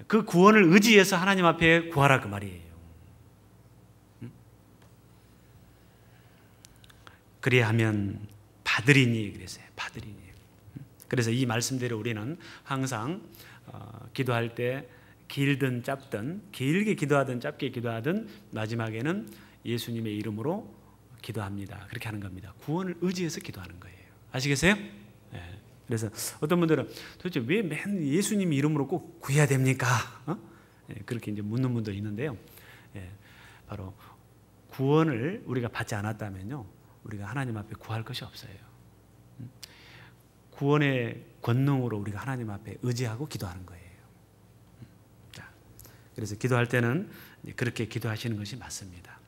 그 구원을 의지해서 하나님 앞에 구하라 그 말이에요. 그리하면 받으리니 그랬어요. 받으리니. 그래서 이 말씀대로 우리는 항상 기도할 때 길든 짧든 길게 기도하든 짧게 기도하든 마지막에는 예수님의 이름으로 기도합니다. 그렇게 하는 겁니다. 구원을 의지해서 기도하는 거예요. 아시겠어요? 네. 그래서 어떤 분들은 도대체 왜 맨 예수님 이름으로 꼭 구해야 됩니까? 네, 그렇게 이제 묻는 분도 있는데요. 네, 바로 구원을 우리가 받지 않았다면요, 우리가 하나님 앞에 구할 것이 없어요. 구원의 권능으로 우리가 하나님 앞에 의지하고 기도하는 거예요. 자, 그래서 기도할 때는 그렇게 기도하시는 것이 맞습니다.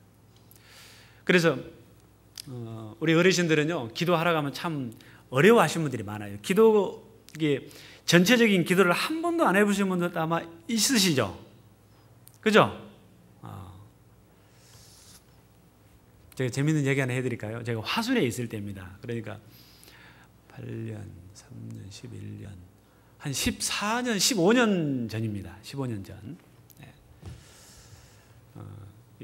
그래서 우리 어르신들은요, 기도하라고 하면 참 어려워하시는 분들이 많아요. 이게 전체적인 기도를 한 번도 안 해보신 분들도 아마 있으시죠? 그죠? 제가 재밌는 얘기 하나 해드릴까요? 제가 화순에 있을 때입니다. 그러니까 8년, 3년, 11년, 한 14년, 15년 전입니다. 15년 전.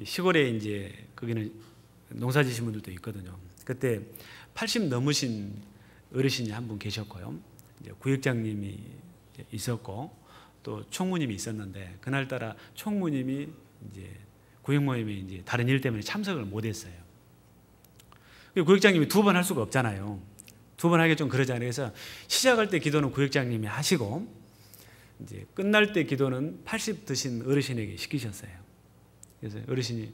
시골에 이제 거기는 농사 지신 분들도 있거든요. 그때 80 넘으신 어르신이 한 분 계셨고요. 이제 구역장님이 있었고 또 총무님이 있었는데 그날따라 총무님이 이제 구역 모임에 이제 다른 일 때문에 참석을 못했어요. 구역장님이 2번 할 수가 없잖아요. 2번 하기 좀 그러잖아요. 그래서 시작할 때 기도는 구역장님이 하시고 이제 끝날 때 기도는 80 드신 어르신에게 시키셨어요. 그래서 어르신이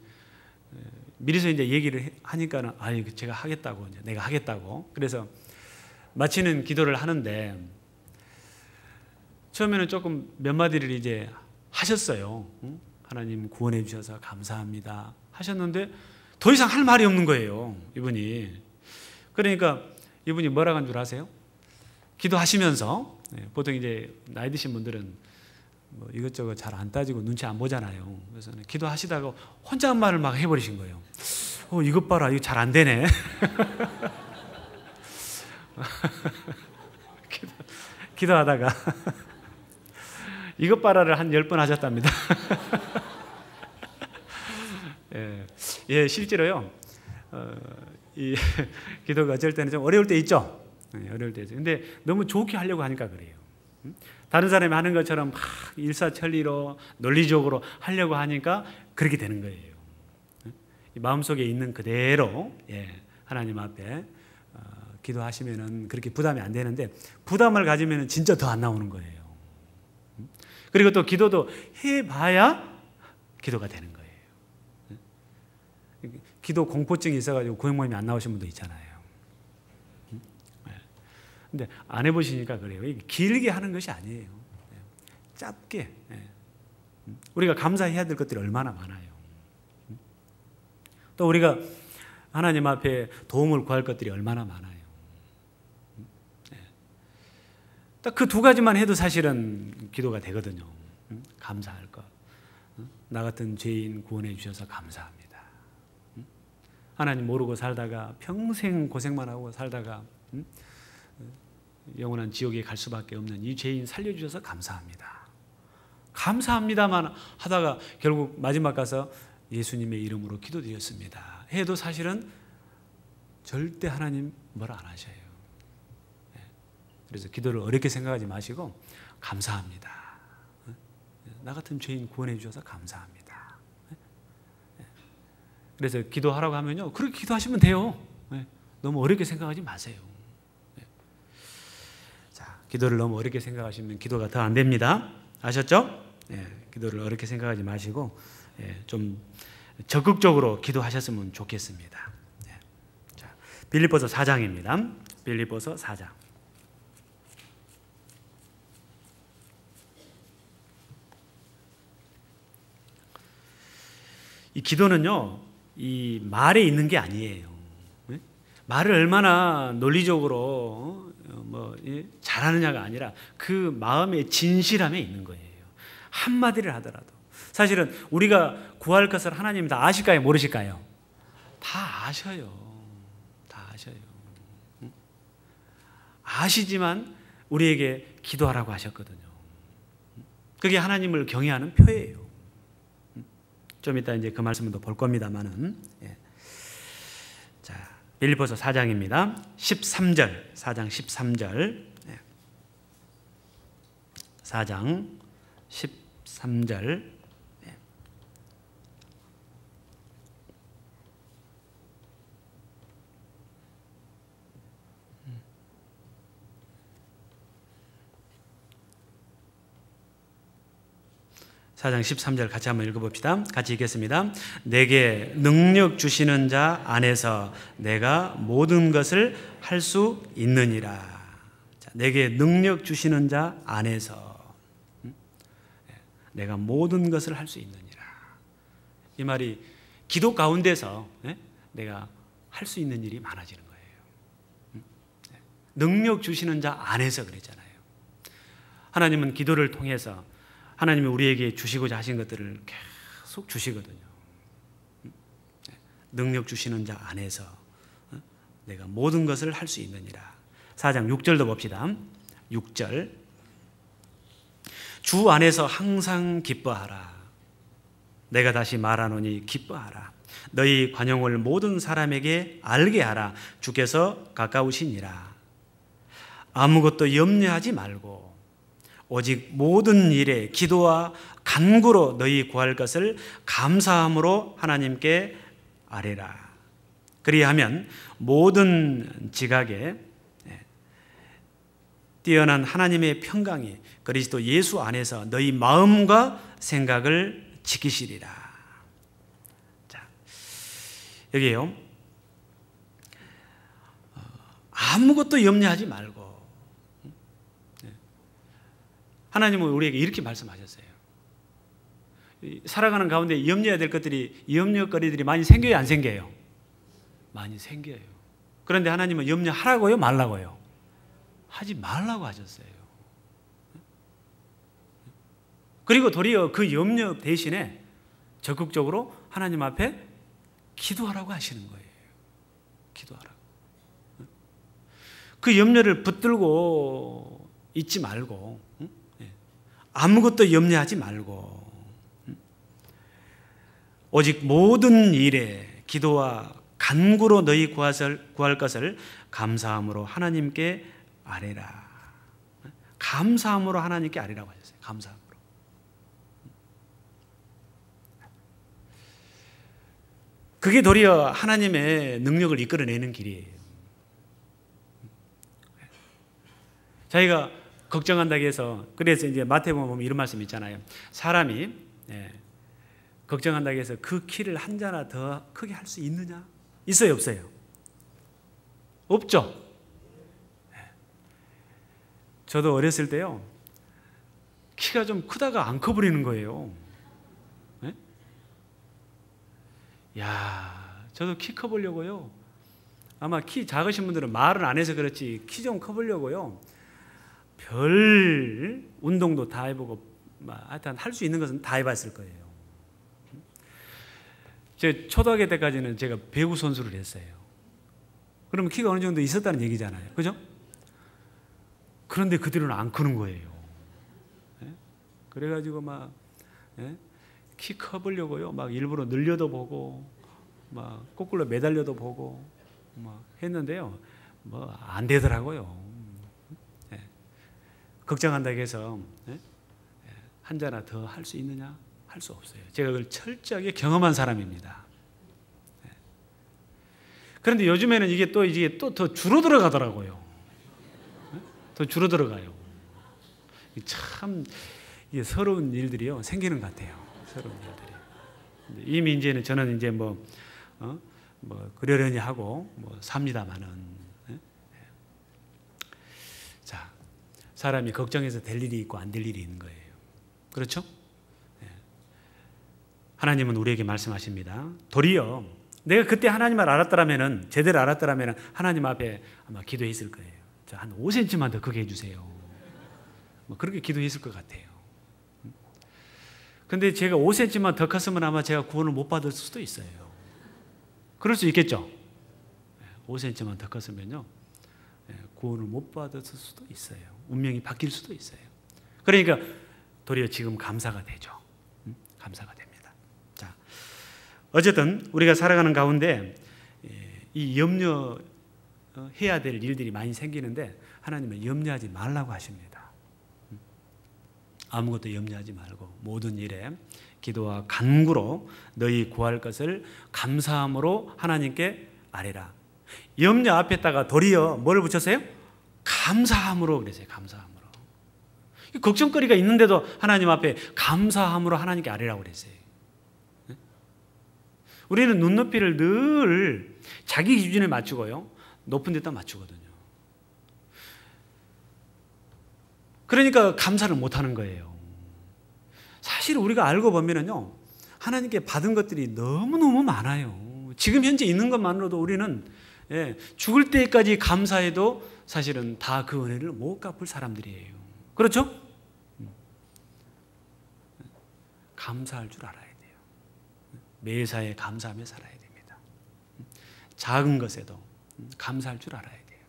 미리서 이제 얘기를 하니까는 제가 하겠다고, 이제 내가 하겠다고. 그래서 마치는 기도를 하는데 처음에는 조금 몇 마디를 이제 하셨어요. 하나님 구원해 주셔서 감사합니다 하셨는데 더 이상 할 말이 없는 거예요, 이분이. 그러니까 이분이 뭐라고 한 줄 아세요? 기도하시면서, 보통 이제 나이 드신 분들은 뭐 이것저것 잘 안 따지고 눈치 안 보잖아요. 그래서 기도하시다가 혼자 한 말을 막 해버리신 거예요. 이것 봐라, 이거 잘 안 되네. 기도하다가 이것 봐라를 한 10번 하셨답니다. 예, 실제로요. 이 기도가 어쩔 때는 좀 어려울 때 있죠. 어려울 때 있죠. 근데 너무 좋게 하려고 하니까 그래요. 다른 사람이 하는 것처럼 막 일사천리로 논리적으로 하려고 하니까 그렇게 되는 거예요. 마음속에 있는 그대로 하나님 앞에 기도하시면은 그렇게 부담이 안 되는데 부담을 가지면은 진짜 더 안 나오는 거예요. 그리고 또 기도도 해봐야 기도가 되는 거예요. 기도 공포증이 있어가지고 구역 모임에 안 나오신 분도 있잖아요. 근데 안 해보시니까 그래요. 이게 길게 하는 것이 아니에요. 짧게. 우리가 감사해야 될 것들이 얼마나 많아요. 또 우리가 하나님 앞에 도움을 구할 것들이 얼마나 많아요. 딱 그 2가지만 해도 사실은 기도가 되거든요. 감사할 것. 나 같은 죄인 구원해 주셔서 감사합니다. 하나님 모르고 살다가 평생 고생만 하고 살다가 영원한 지옥에 갈 수밖에 없는 이 죄인 살려주셔서 감사합니다. 감사합니다만 하다가 결국 마지막 가서 예수님의 이름으로 기도드렸습니다 해도 사실은 절대 하나님 뭐라 안 하셔요. 그래서 기도를 어렵게 생각하지 마시고 감사합니다. 나 같은 죄인 구원해 주셔서 감사합니다. 그래서 기도하라고 하면요, 그렇게 기도하시면 돼요. 너무 어렵게 생각하지 마세요. 자, 기도를 너무 어렵게 생각하시면 기도가 더 안 됩니다. 아셨죠? 기도를 어렵게 생각하지 마시고 좀 적극적으로 기도하셨으면 좋겠습니다. 자, 빌립보서 4장입니다. 빌립보서 4장. 이 기도는요, 이 말에 있는 게 아니에요. 말을 얼마나 논리적으로 잘하느냐가 아니라 그 마음의 진실함에 있는 거예요. 한마디를 하더라도. 사실은 우리가 구할 것을 하나님이 다 아실까요? 모르실까요? 다 아셔요. 다 아셔요. 아시지만 우리에게 기도하라고 하셨거든요. 그게 하나님을 경외하는 표예요. 좀 이따 이제 그 말씀을 또 볼 겁니다만은. 자, 빌립보서 4장입니다. 13절, 4장 13절. 4장 13절. 사장 13절 같이 한번 읽어봅시다. 같이 읽겠습니다. 내게 능력 주시는 자 안에서 내가 모든 것을 할 수 있느니라. 자, 내게 능력 주시는 자 안에서 내가 모든 것을 할 수 있느니라. 이 말이 기도 가운데서 내가 할 수 있는 일이 많아지는 거예요. 능력 주시는 자 안에서 그랬잖아요. 하나님은 기도를 통해서 하나님이 우리에게 주시고자 하신 것들을 계속 주시거든요. 능력 주시는 자 안에서 내가 모든 것을 할 수 있느니라. 4장 6절도 봅시다. 6절. 주 안에서 항상 기뻐하라. 내가 다시 말하노니 기뻐하라. 너희 관용을 모든 사람에게 알게 하라. 주께서 가까우시니라. 아무것도 염려하지 말고 오직 모든 일에 기도와 간구로 너희 구할 것을 감사함으로 하나님께 아뢰라. 그리하면 모든 지각에 뛰어난 하나님의 평강이 그리스도 예수 안에서 너희 마음과 생각을 지키시리라. 자, 여기에요. 아무것도 염려하지 말고. 하나님은 우리에게 이렇게 말씀하셨어요. 살아가는 가운데 염려해야 될 것들이, 염려거리들이 많이 생겨요, 안 생겨요? 많이 생겨요. 그런데 하나님은 염려하라고요, 말라고요? 하지 말라고 하셨어요. 그리고 도리어 그 염려 대신에 적극적으로 하나님 앞에 기도하라고 하시는 거예요. 기도하라고. 그 염려를 붙들고 있지 말고, 아무것도 염려하지 말고, 오직 모든 일에 기도와 간구로 너희 구할 것을 감사함으로 하나님께 아뢰라. 감사함으로 하나님께 아뢰라고 하셨어요. 감사함으로. 그게 도리어 하나님의 능력을 이끌어내는 길이에요. 자기가 걱정한다고 해서, 그래서 이제 마태복음 보면 이런 말씀 있잖아요. 사람이 걱정한다고 해서 그 키를 한 자나 더 크게 할 수 있느냐? 있어요, 없어요? 없죠. 저도 어렸을 때요, 키가 좀 크다가 안 커버리는 거예요. 야, 저도 키 커보려고요. 아마 키 작으신 분들은 말은 안 해서 그렇지 키 좀 커보려고요. 별 운동도 다 해보고, 하여튼 할 수 있는 것은 다 해봤을 거예요. 제 초등학교 때까지는 제가 배구 선수를 했어요. 그러면 키가 어느 정도 있었다는 얘기잖아요. 그죠? 그런데 그 뒤로는 안 크는 거예요. 그래가지고 키 커보려고요. 막 일부러 늘려도 보고, 막 거꾸로 매달려도 보고, 막 했는데요. 안 되더라고요. 걱정한다고 해서 한 자나 더 할 수 있느냐? 할 수 없어요. 제가 그걸 철저하게 경험한 사람입니다. 그런데 요즘에는 이게 또 더 줄어들어 가더라고요. 더 줄어들어가요. 참 이게 서러운 일들이요 생기는 것 같아요. 서러운 일들이. 이미 이제는 저는 이제 그러려니 하고 삽니다마는. 자, 사람이 걱정해서 될 일이 있고 안 될 일이 있는 거예요. 그렇죠? 하나님은 우리에게 말씀하십니다. 도리어 내가 그때 하나님을 알았더라면은, 제대로 알았더라면은 하나님 앞에 아마 기도했을 거예요. 한 5cm만 더 크게 해주세요. 그렇게 기도했을 것 같아요. 근데 제가 5cm만 더 컸으면 아마 제가 구원을 못 받을 수도 있어요. 그럴 수 있겠죠? 5cm만 더 컸으면요, 구원을 못 받을 수도 있어요. 운명이 바뀔 수도 있어요. 그러니까 도리어 지금 감사가 되죠. 감사가 됩니다. 자, 어쨌든 우리가 살아가는 가운데 이 염려해야 될 일들이 많이 생기는데 하나님은 염려하지 말라고 하십니다. 아무것도 염려하지 말고 모든 일에 기도와 간구로 너희 구할 것을 감사함으로 하나님께 아뢰라. 염려 앞에다가 도리어 뭐를 붙였어요? 감사함으로 그랬어요. 감사함으로. 걱정거리가 있는데도 하나님 앞에 감사함으로 하나님께 아뢰라고 그랬어요. 우리는 눈높이를 늘 자기 기준에 맞추고요, 높은 데다 맞추거든요. 그러니까 감사를 못하는 거예요. 사실 우리가 알고 보면은요, 하나님께 받은 것들이 너무너무 많아요. 지금 현재 있는 것만으로도 우리는 죽을 때까지 감사해도 사실은 다 그 은혜를 못 갚을 사람들이에요. 그렇죠? 감사할 줄 알아야 돼요. 매사에 감사하며 살아야 됩니다. 작은 것에도 감사할 줄 알아야 돼요.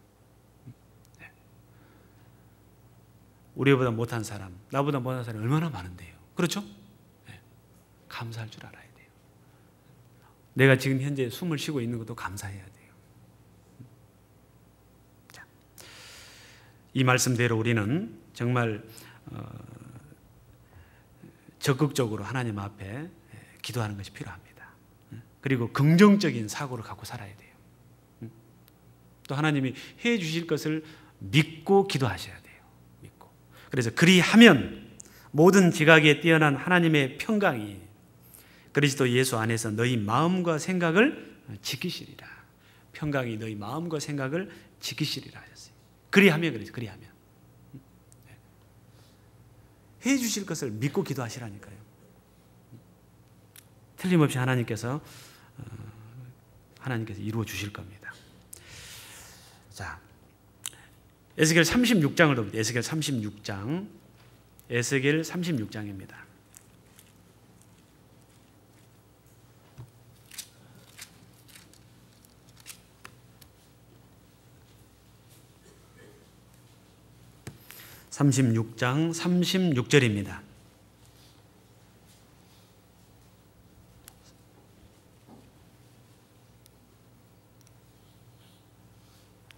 우리보다 못한 사람, 나보다 못한 사람이 얼마나 많은데요. 그렇죠? 네. 감사할 줄 알아야 돼요. 내가 지금 현재 숨을 쉬고 있는 것도 감사해야 돼요. 자, 이 말씀대로 우리는 정말 적극적으로 하나님 앞에 기도하는 것이 필요합니다. 그리고 긍정적인 사고를 갖고 살아야 돼요. 또 하나님이 해 주실 것을 믿고 기도하셔야 돼요. 믿고. 그래서 그리하면 모든 지각에 뛰어난 하나님의 평강이 그리스도 예수 안에서 너희 마음과 생각을 지키시리라. 평강이 너희 마음과 생각을 지키시리라 하셨어요. 그리하면 그래서 그리하면 해 주실 것을 믿고 기도하시라니까요. 틀림없이 하나님께서 이루어 주실 겁니다. 자, 에스겔 36장을 봅니다. 에스겔 36장입니다. (36장) 36절입니다.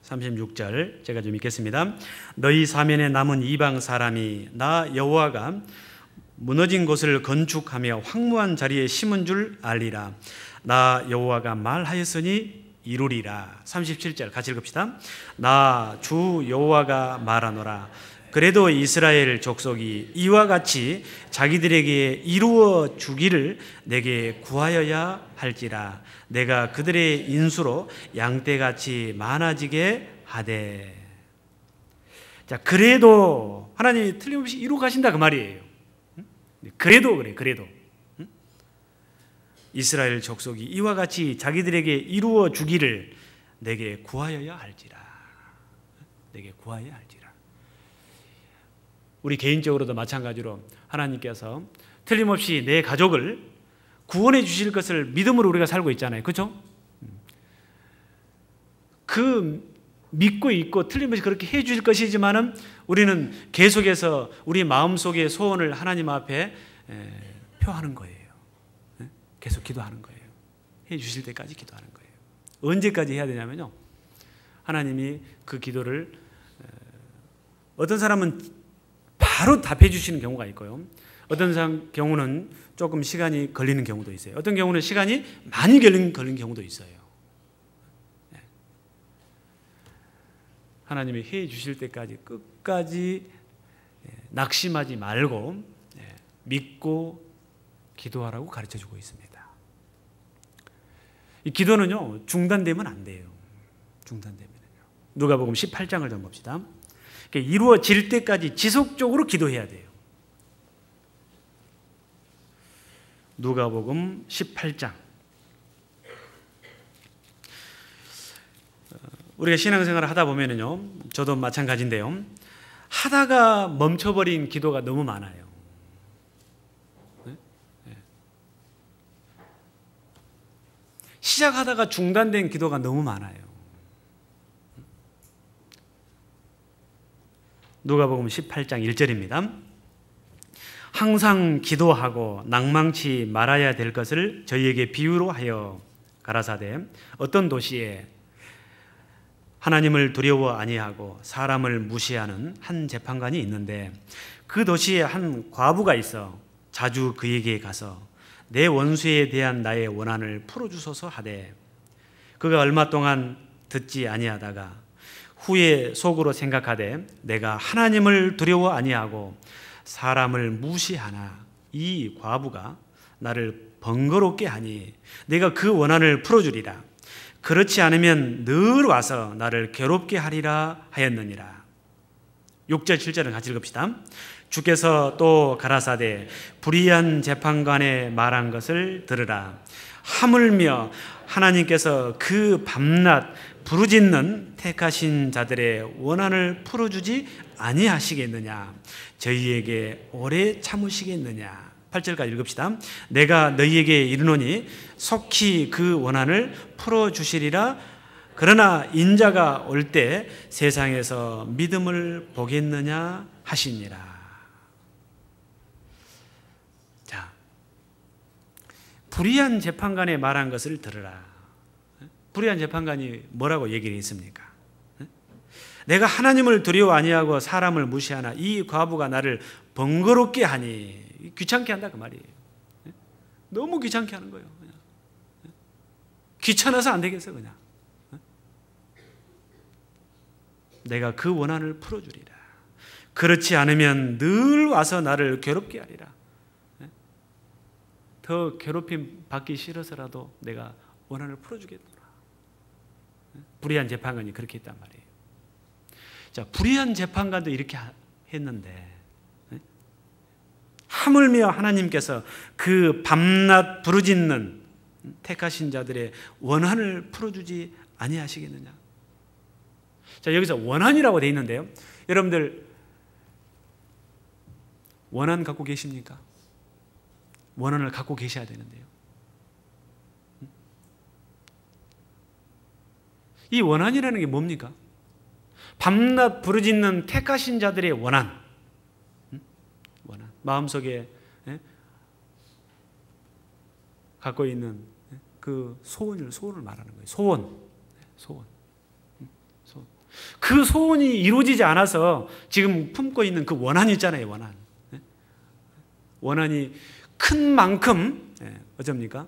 36절 제가 좀 읽겠습니다. 너희 사면에 남은 이방 사람이 나 여호와가 무너진 곳을 건축하며 황무한 자리에 심은 줄 알리라. 나 여호와가 말하였으니 이루리라. 37절 같이 읽읍시다. 나 주 여호와가 말하노라. 그래도 이스라엘 족속이 이와 같이 자기들에게 이루어 주기를 내게 구하여야 할지라. 내가 그들의 인수로 양떼같이 많아지게 하되. 자, 그래도 하나님이 틀림없이 이루어 가신다 그 말이에요. 그래도 그래, 그래도 이스라엘 족속이 이와 같이 자기들에게 이루어 주기를 내게 구하여야 할지라. 내게 구하여야 할지라. 우리 개인적으로도 마찬가지로 하나님께서 틀림없이 내 가족을 구원해 주실 것을 믿음으로 우리가 살고 있잖아요. 그렇죠? 그 믿고 있고 틀림없이 그렇게 해 주실 것이지만은 우리는 계속해서 우리 마음속의 소원을 하나님 앞에 표하는 거예요. 계속 기도하는 거예요. 해 주실 때까지 기도하는 거예요. 언제까지 해야 되냐면요, 하나님이 그 기도를 어떤 사람은 바로 답해 주시는 경우가 있고요, 어떤 경우는 조금 시간이 걸리는 경우도 있어요. 어떤 경우는 시간이 많이 걸린 경우도 있어요. 하나님이 해 주실 때까지 끝까지 낙심하지 말고 믿고 기도하라고 가르쳐 주고 있습니다. 이 기도는요, 중단되면 안 돼요. 중단되면요. 누가복음 18장을 좀 봅시다. 이루어질 때까지 지속적으로 기도해야 돼요. 누가복음 18장. 우리가 신앙생활을 하다 보면은요, 저도 마찬가지인데요, 하다가 멈춰버린 기도가 너무 많아요. 시작하다가 중단된 기도가 너무 많아요. 누가복음 18장 1절입니다. 항상 기도하고 낭망치 말아야 될 것을 저희에게 비유로 하여 가라사대 어떤 도시에 하나님을 두려워 아니하고 사람을 무시하는 한 재판관이 있는데 그 도시에 한 과부가 있어 자주 그에게 가서 내 원수에 대한 나의 원한을 풀어주소서 하되 그가 얼마 동안 듣지 아니하다가 후에 속으로 생각하되 내가 하나님을 두려워 아니하고 사람을 무시하나 이 과부가 나를 번거롭게 하니 내가 그 원한을 풀어주리라. 그렇지 않으면 늘 와서 나를 괴롭게 하리라 하였느니라. 6절 7절을 같이 읽읍시다. 주께서 또 가라사대 불의한 재판관의 말한 것을 들으라. 하물며 하나님께서 그 밤낮 부르짖는 택하신 자들의 원한을 풀어주지 아니하시겠느냐? 저희에게 오래 참으시겠느냐? 8절까지 읽읍시다. 내가 너희에게 이르노니 속히 그 원한을 풀어주시리라 그러나 인자가 올 때 세상에서 믿음을 보겠느냐 하시니라. 자, 불의한 재판관의 말한 것을 들으라. 불의한 재판관이 뭐라고 얘기를 했습니까? 내가 하나님을 두려워 아니하고 사람을 무시하나 이 과부가 나를 번거롭게 하니, 귀찮게 한다 그 말이에요. 너무 귀찮게 하는 거예요. 그냥. 귀찮아서 안 되겠어 그냥. 내가 그 원한을 풀어주리라. 그렇지 않으면 늘 와서 나를 괴롭게 하리라. 더 괴롭힘 받기 싫어서라도 내가 원한을 풀어주겠노라. 불의한 재판관이 그렇게 했단 말이에요. 자, 불의한 재판관도 이렇게 했는데 하물며 하나님께서 그 밤낮 부르짖는 택하신 자들의 원한을 풀어주지 아니하시겠느냐. 자, 여기서 원한이라고 되어 있는데요, 여러분들 원한 갖고 계십니까? 원한을 갖고 계셔야 되는데요, 이 원한이라는 게 뭡니까? 밤낮 부르짖는 택하신 자들의 원한. 원한. 마음속에 갖고 있는 그 소원을 말하는 거예요. 소원. 그 소원이 이루어지지 않아서 지금 품고 있는 그 원한이 있잖아요. 원한이 큰 만큼 어쩝니까?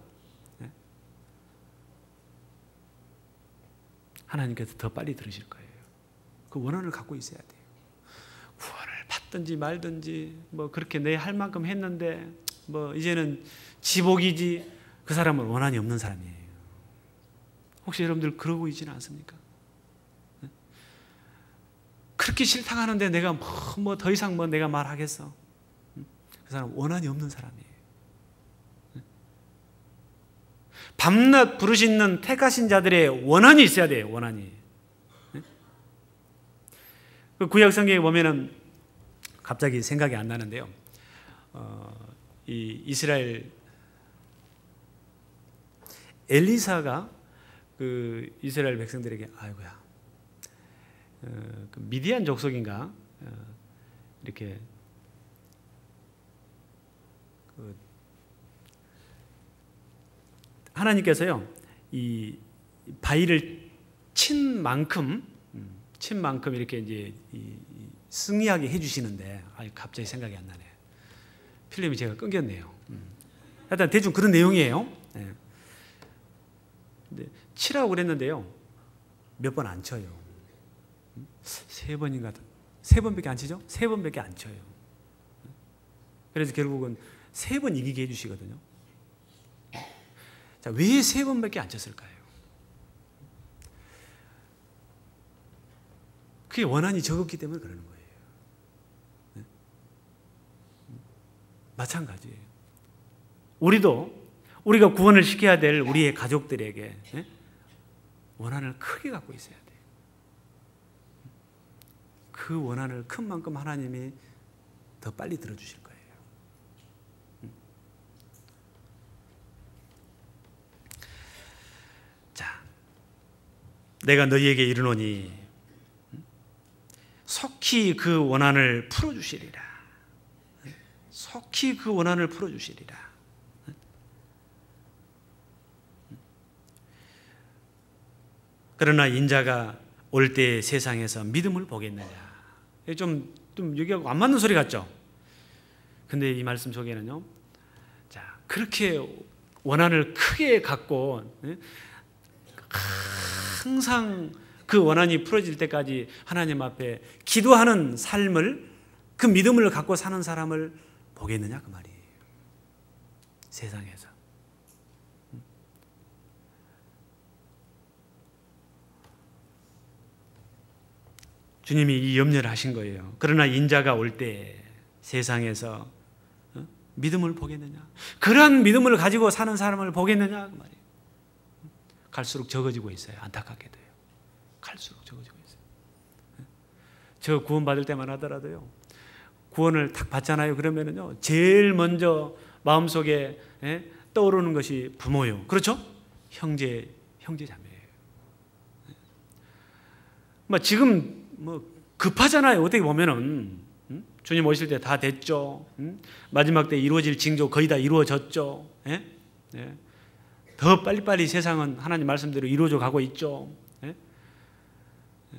하나님께서 더 빨리 들으실 거예요. 그 원한을 갖고 있어야 돼요. 구원을 받든지 말든지 뭐 그렇게 내 할 만큼 했는데 뭐 이제는 지복이지, 그 사람은 원한이 없는 사람이에요. 혹시 여러분들 그러고 있지는 않습니까? 그렇게 싫다고 하는데 내가 뭐 더 이상 뭐 내가 말하겠어? 그 사람은 원한이 없는 사람이에요. 밤낮 부르짖는 택하신 자들의 원한이 있어야 돼요. 원한이. 그 구약 성경에 보면은 갑자기 생각이 안 나는데요, 이 이스라엘 엘리사가 그 이스라엘 백성들에게 아이고야, 그 미디안 족속인가 이렇게 하나님께서요 이 바위를 친 만큼 이렇게 이제 승리하게 해주시는데, 갑자기 생각이 안 나네. 필름이 제가 끊겼네요. 하여튼 대충 그런 내용이에요. 근데 치라고 그랬는데요, 몇 번 안 쳐요. 세 번밖에 안 치죠? 세 번밖에 안 쳐요. 그래서 결국은 3번 이기게 해주시거든요. 자, 왜 3번밖에 안 쳤을까요? 그게 원한이 적었기 때문에 그러는 거예요. 마찬가지예요. 우리가 구원을 시켜야 될 우리의 가족들에게 원한을 크게 갖고 있어야 돼요. 그 원한을 큰 만큼 하나님이 더 빨리 들어주실 거예요. 자, 내가 너희에게 이르노니 속히 그 원한을 풀어주시리라. 속히 그 원한을 풀어주시리라. 그러나 인자가 올 때 세상에서 믿음을 보겠느냐. 좀 여기하고 안 맞는 소리 같죠? 근데 이 말씀 속에는요, 자, 그렇게 원한을 크게 갖고 항상 그 원한이 풀어질 때까지 하나님 앞에 기도하는 삶을, 그 믿음을 갖고 사는 사람을 보겠느냐 그 말이에요. 세상에서. 주님이 이 염려를 하신 거예요. 그러나 인자가 올 때 세상에서 믿음을 보겠느냐, 그러한 믿음을 가지고 사는 사람을 보겠느냐 그 말이에요. 갈수록 적어지고 있어요. 안타깝게도요. 갈수록 적어지고 있어요. 저 구원 받을 때만 하더라도요, 구원을 딱 받잖아요. 그러면은요, 제일 먼저 마음속에 떠오르는 것이 부모요. 그렇죠? 형제 자매예요. 지금 급하잖아요. 어떻게 보면은 주님 오실 때 다 됐죠. 마지막 때 이루어질 징조 거의 다 이루어졌죠. 예? 예. 더 빨리빨리 세상은 하나님 말씀대로 이루어져 가고 있죠. 예? 예.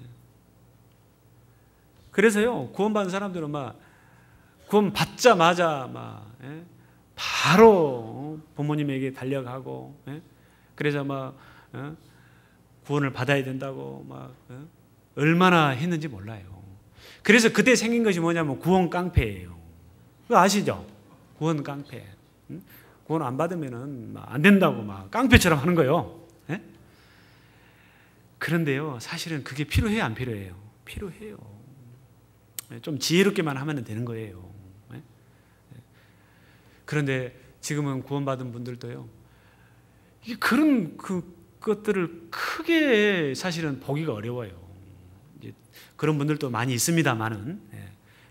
그래서요, 구원받은 사람들은 구원 받자마자 바로 부모님에게 달려가고, 예? 그래서 구원을 받아야 된다고 얼마나 했는지 몰라요. 그래서 그때 생긴 것이 뭐냐면 구원 깡패예요. 그거 아시죠? 구원 깡패. 구원 안 받으면은 안 된다고 깡패처럼 하는 거예요. 예? 그런데요, 사실은 그게 필요해요, 안 필요해요? 필요해요. 좀 지혜롭게만 하면 되는 거예요. 예? 그런데 지금은 구원받은 분들도요, 그런 것들을 크게 사실은 보기가 어려워요. 그런 분들도 많이 있습니다만은,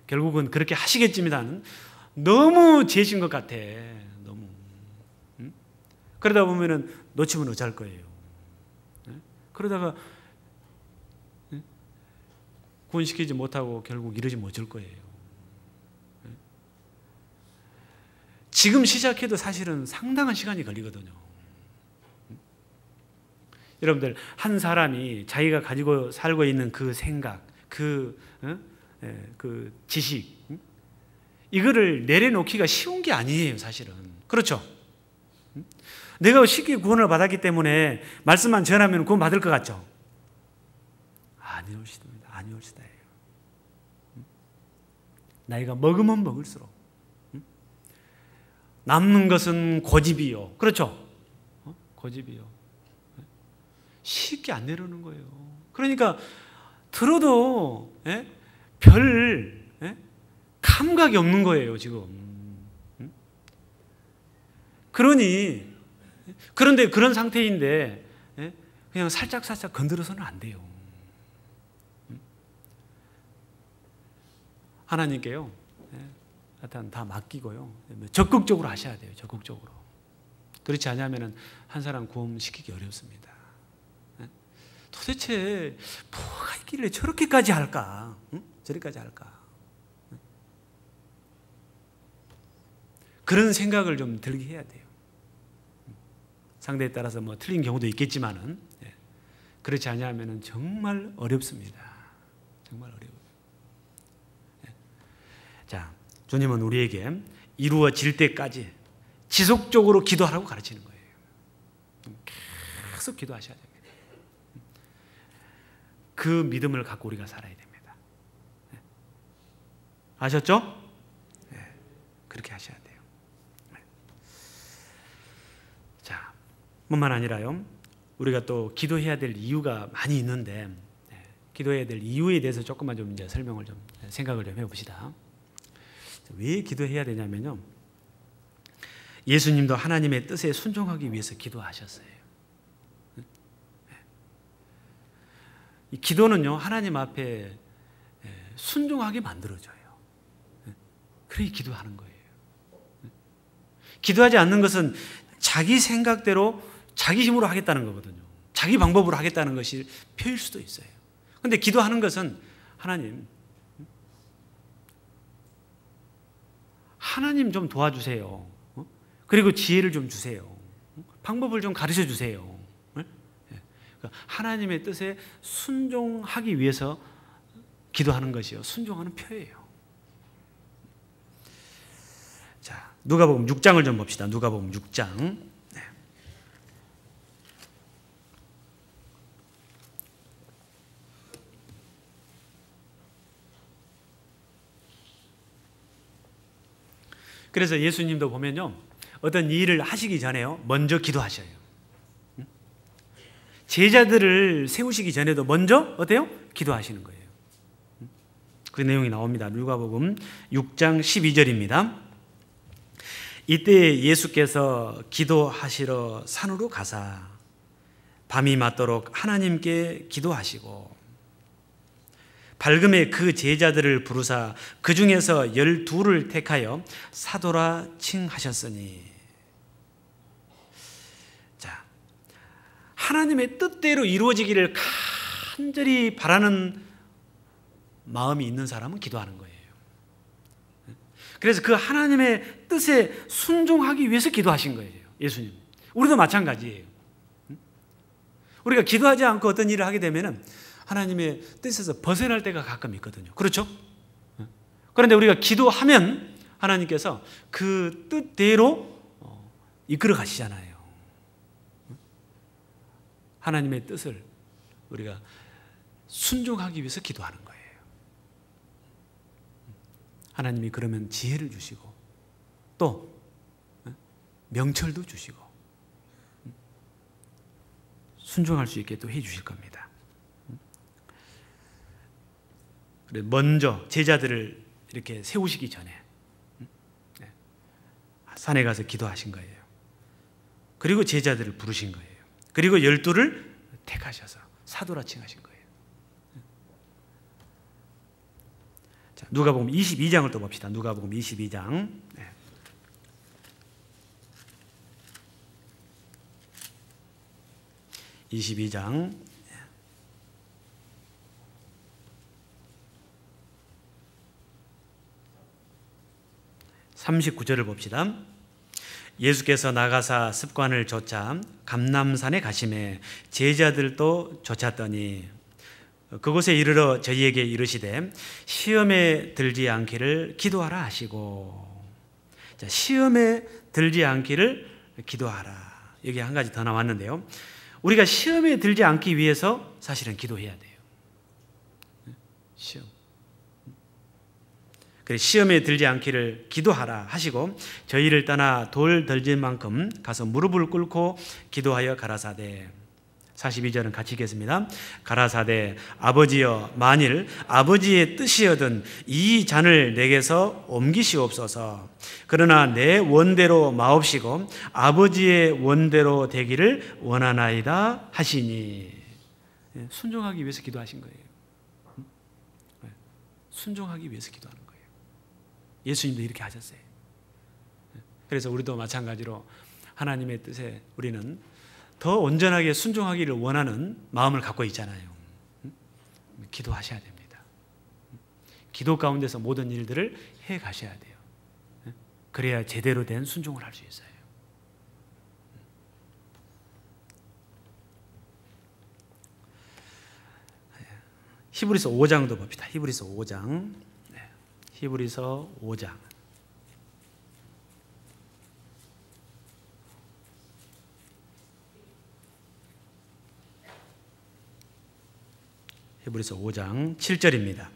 결국은 그렇게 하시겠지만은 너무 재신 것 같아. 너무. 그러다 보면은 놓치면 어쩔 거예요. 그러다가 구원시키지 못하고 결국 이러지 못할 거예요. 지금 시작해도 사실은 상당한 시간이 걸리거든요. 여러분들, 한 사람이 자기가 가지고 살고 있는 그 생각, 그 지식, 이거를 내려놓기가 쉬운 게 아니에요, 사실은. 그렇죠? 내가 쉽게 구원을 받았기 때문에 말씀만 전하면 구원 받을 것 같죠? 아니올시답니다. 아니올시다예요. 나이가 먹으면 먹을수록 남는 것은 고집이요. 그렇죠? 고집이요. 쉽게 안 내려오는 거예요. 그러니까 들어도 별 감각이 없는 거예요, 지금. 그런데 그런 상태인데 그냥 살짝 건드려서는 안 돼요. 하나님께요, 하여튼 다 맡기고요, 적극적으로 하셔야 돼요. 적극적으로. 그렇지 않으면 한 사람 구원시키기 어렵습니다. 도대체 뭐가 있길래 저렇게까지 할까? 저렇게까지 할까? 그런 생각을 좀 들게 해야 돼요. 상대에 따라서 틀린 경우도 있겠지만은, 그렇지 않으면 정말 어렵습니다. 정말 어려워요. 자, 주님은 우리에게 이루어질 때까지 지속적으로 기도하라고 가르치는 거예요. 계속 기도하셔야 됩니다. 그 믿음을 갖고 우리가 살아야 됩니다. 아셨죠? 그렇게 하셔야 돼요. 자, 뿐만 아니라요, 우리가 또 기도해야 될 이유가 많이 있는데, 기도해야 될 이유에 대해서 조금만 좀 이제 설명을 좀 생각을 좀 해봅시다. 왜 기도해야 되냐면요, 예수님도 하나님의 뜻에 순종하기 위해서 기도하셨어요. 이 기도는요, 하나님 앞에 순종하게 만들어줘요. 그렇게 기도하는 거예요. 기도하지 않는 것은 자기 생각대로 자기 힘으로 하겠다는 거거든요. 자기 방법으로 하겠다는 것이 표일 수도 있어요. 그런데 기도하는 것은 하나님 좀 도와주세요. 그리고 지혜를 좀 주세요. 방법을 좀 가르쳐 주세요. 하나님의 뜻에 순종하기 위해서 기도하는 것이요, 순종하는 표예요. 자, 누가복음 6장을 좀 봅시다. 누가복음 6장. 그래서 예수님도 보면요, 어떤 일을 하시기 전에요, 먼저 기도하셔요. 제자들을 세우시기 전에도 먼저 어때요? 기도하시는 거예요. 그 내용이 나옵니다. 누가복음 6장 12절입니다. 이때 예수께서 기도하시러 산으로 가사 밤이 맞도록 하나님께 기도하시고 밝음에 그 제자들을 부르사 그 중에서 12를 택하여 사도라 칭하셨으니. 자, 하나님의 뜻대로 이루어지기를 간절히 바라는 마음이 있는 사람은 기도하는 거예요. 그래서 그 하나님의 뜻에 순종하기 위해서 기도하신 거예요, 예수님. 우리도 마찬가지예요. 우리가 기도하지 않고 어떤 일을 하게 되면 하나님의 뜻에서 벗어날 때가 가끔 있거든요. 그렇죠? 그런데 우리가 기도하면 하나님께서 그 뜻대로 이끌어 가시잖아요. 하나님의 뜻을 우리가 순종하기 위해서 기도하는 거예요. 하나님이 그러면 지혜를 주시고 또 명철도 주시고 순종할 수 있게 또 해주실 겁니다. 먼저 제자들을 이렇게 세우시기 전에 산에 가서 기도하신 거예요. 그리고 제자들을 부르신 거예요. 그리고 12를 택하셔서 사도라 칭하신 거예요. 자, 누가복음 22장을 또 봅시다. 누가복음 22장. 22장 39절을 봅시다. 예수께서 나가사 습관을 좇아 감람산에 가시매 제자들도 좇았더니 그곳에 이르러 저희에게 이르시되 시험에 들지 않기를 기도하라 하시고. 자, 시험에 들지 않기를 기도하라. 여기 한 가지 더 나왔는데요. 우리가 시험에 들지 않기 위해서 사실은 기도해야 돼요. 시험. 그래, 시험에 들지 않기를 기도하라 하시고 저희를 떠나 돌 덜질 만큼 가서 무릎을 꿇고 기도하여 가라사대. 42절은 같이 읽겠습니다. 가라사대 아버지여 만일 아버지의 뜻이여든 이 잔을 내게서 옮기시옵소서. 그러나 내 원대로 마옵시고 아버지의 원대로 되기를 원하나이다 하시니. 순종하기 위해서 기도하신 거예요. 순종하기 위해서 기도하는 거예요. 예수님도 이렇게 하셨어요. 그래서 우리도 마찬가지로 하나님의 뜻에 우리는 더 온전하게 순종하기를 원하는 마음을 갖고 있잖아요. 기도하셔야 됩니다. 기도 가운데서 모든 일들을 해 가셔야 돼요. 그래야 제대로 된 순종을 할 수 있어요. 히브리서 5장도 봅시다. 히브리서 5장. 히브리서 5장. 히브리서 5장 7절입니다.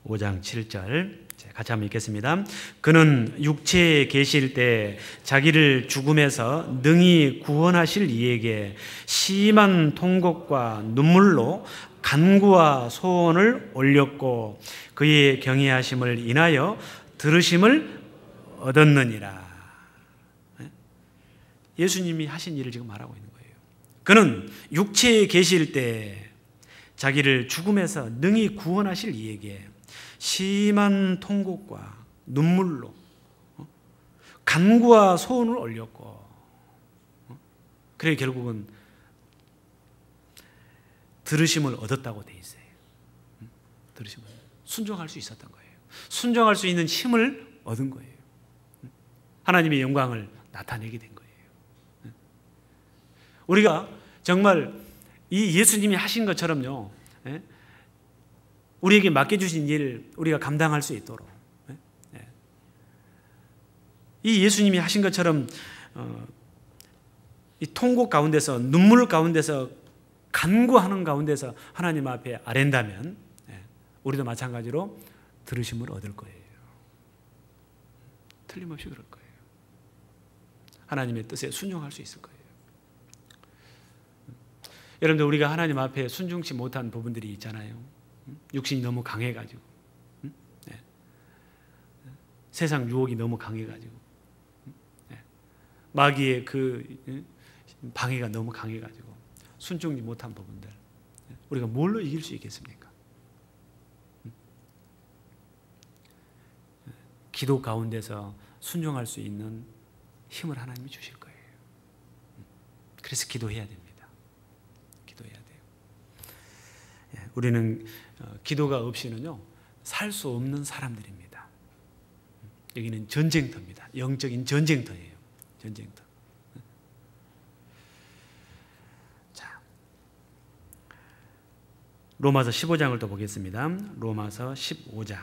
(5장 7절) 같이 한번 읽겠습니다. 그는 육체에 계실 때 자기를 죽음에서 능히 구원하실 이에게 심한 통곡과 눈물로 간구와 소원을 올렸고 그의 경외하심을 인하여 들으심을 얻었느니라. 예수님이 하신 일을 지금 말하고 있는 거예요. 그는 육체에 계실 때 자기를 죽음에서 능히 구원하실 이에게 심한 통곡과 눈물로 간구와 소원을 올렸고, 그래 결국은 들으심을 얻었다고 돼 있어요. 들으심을 순종할 수 있었던 거예요. 순종할 수 있는 힘을 얻은 거예요. 하나님의 영광을 나타내게 된 거예요. 우리가 정말 이 예수님이 하신 것처럼요, 우리에게 맡겨주신 일을 우리가 감당할 수 있도록, 이 예수님이 하신 것처럼 이 통곡 가운데서, 눈물 가운데서, 간구하는 가운데서 하나님 앞에 아랜다면 우리도 마찬가지로 들으심을 얻을 거예요. 틀림없이 그럴 거예요. 하나님의 뜻에 순종할 수 있을 거예요. 여러분들, 우리가 하나님 앞에 순종치 못한 부분들이 있잖아요. 육신이 너무 강해가지고, 세상 유혹이 너무 강해가지고, 마귀의 그 방해가 너무 강해가지고 순종이 못한 부분들, 우리가 뭘로 이길 수 있겠습니까? 기도 가운데서 순종할 수 있는 힘을 하나님이 주실 거예요. 그래서 기도해야 됩니다. 기도해야 돼요. 우리는 기도가 없이는요 살 수 없는 사람들입니다. 여기는 전쟁터입니다. 영적인 전쟁터예요. 전쟁터. 자, 로마서 15장을 또 보겠습니다. 로마서 15장.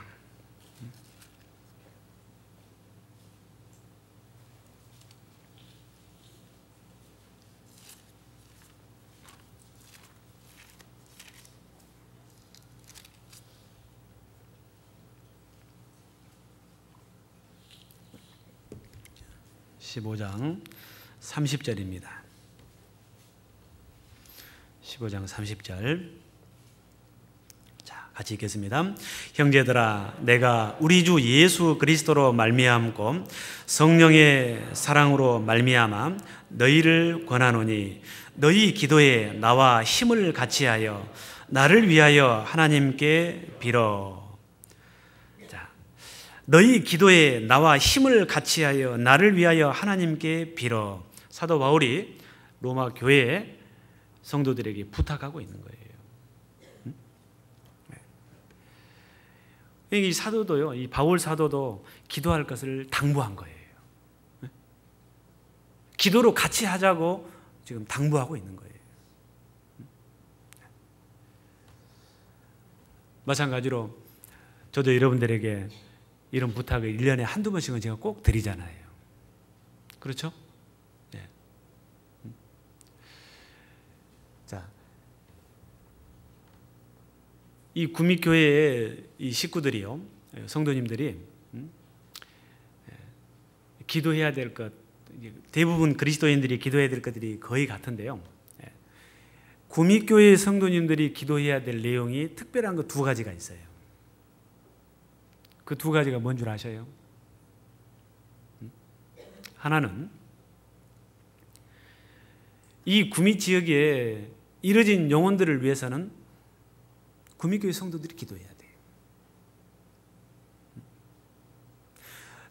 15장 30절입니다. 15장 30절. 자, 같이 읽겠습니다. 형제들아, 내가 우리 주 예수 그리스도로 말미암고 성령의 사랑으로 말미암아 너희를 권하노니 너희 기도에 나와 힘을 같이하여 나를 위하여 하나님께 빌어. 너희 기도에 나와 힘을 같이하여 나를 위하여 하나님께 빌어. 사도 바울이 로마 교회 성도들에게 부탁하고 있는 거예요. 이 사도도요, 이 바울 사도도 기도할 것을 당부한 거예요. 기도로 같이 하자고 지금 당부하고 있는 거예요. 마찬가지로 저도 여러분들에게 이런 부탁을 1년에 한두 번씩은 제가 꼭 드리잖아요. 그렇죠? 네. 자, 이 구미교회의 이 식구들이요, 성도님들이 기도해야 될 것, 대부분 그리스도인들이 기도해야 될 것들이 거의 같은데요. 구미교회의 성도님들이 기도해야 될 내용이 특별한 거 두 가지가 있어요. 그 두 가지가 뭔 줄 아셔요? 하나는 이 구미 지역에 이뤄진 영혼들을 위해서는 구미교회 성도들이 기도해야 돼요.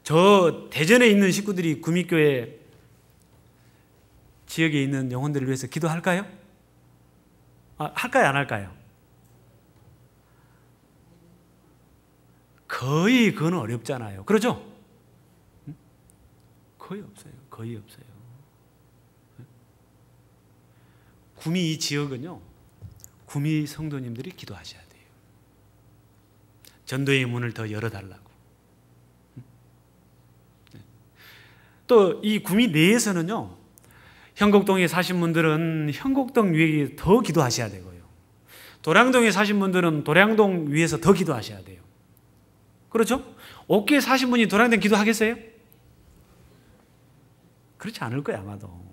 저 대전에 있는 식구들이 구미교회 지역에 있는 영혼들을 위해서 기도할까요? 할까요? 안 할까요? 거의 그건 어렵잖아요. 그렇죠? 거의 없어요. 거의 없어요. 구미 이 지역은요, 구미 성도님들이 기도하셔야 돼요. 전도의 문을 더 열어달라고. 또 이 구미 내에서는요, 현곡동에 사신 분들은 현곡동 위에 더 기도하셔야 되고요. 도량동에 사신 분들은 도량동 위에서 더 기도하셔야 돼요. 그렇죠? 옥계에 사신 분이 도량동 기도하겠어요? 그렇지 않을 거예요, 아마도.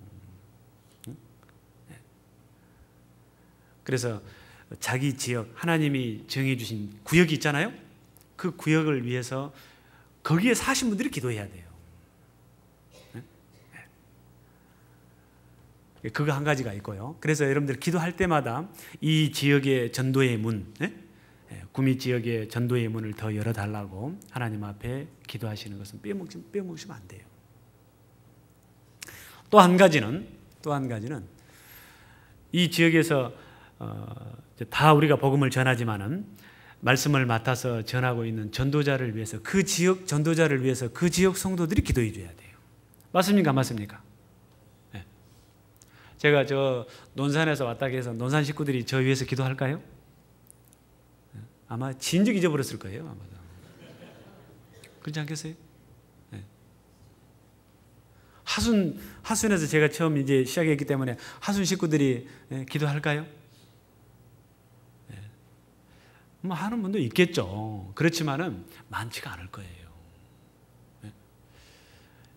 그래서 자기 지역, 하나님이 정해주신 구역이 있잖아요. 그 구역을 위해서 거기에 사신 분들이 기도해야 돼요. 그거 한 가지가 있고요. 그래서 여러분들 기도할 때마다 이 지역의 전도의 문, 구미 지역의 전도의 문을 더 열어달라고 하나님 앞에 기도하시는 것은 빼먹으시면 안 돼요. 또 한 가지는 이 지역에서 다 우리가 복음을 전하지만은 말씀을 맡아서 전하고 있는 전도자를 위해서, 그 지역 전도자를 위해서 그 지역 성도들이 기도해 줘야 돼요. 맞습니까? 맞습니까? 네. 제가 저 논산에서 왔다 해서 논산 식구들이 저 위해서 기도할까요? 아마 진즉 잊어버렸을 거예요. 아마도. 그렇지 않겠어요? 네. 하순에서 제가 처음 이제 시작했기 때문에 하순 식구들이 기도할까요? 네. 뭐 하는 분도 있겠죠. 그렇지만은 많지가 않을 거예요. 네.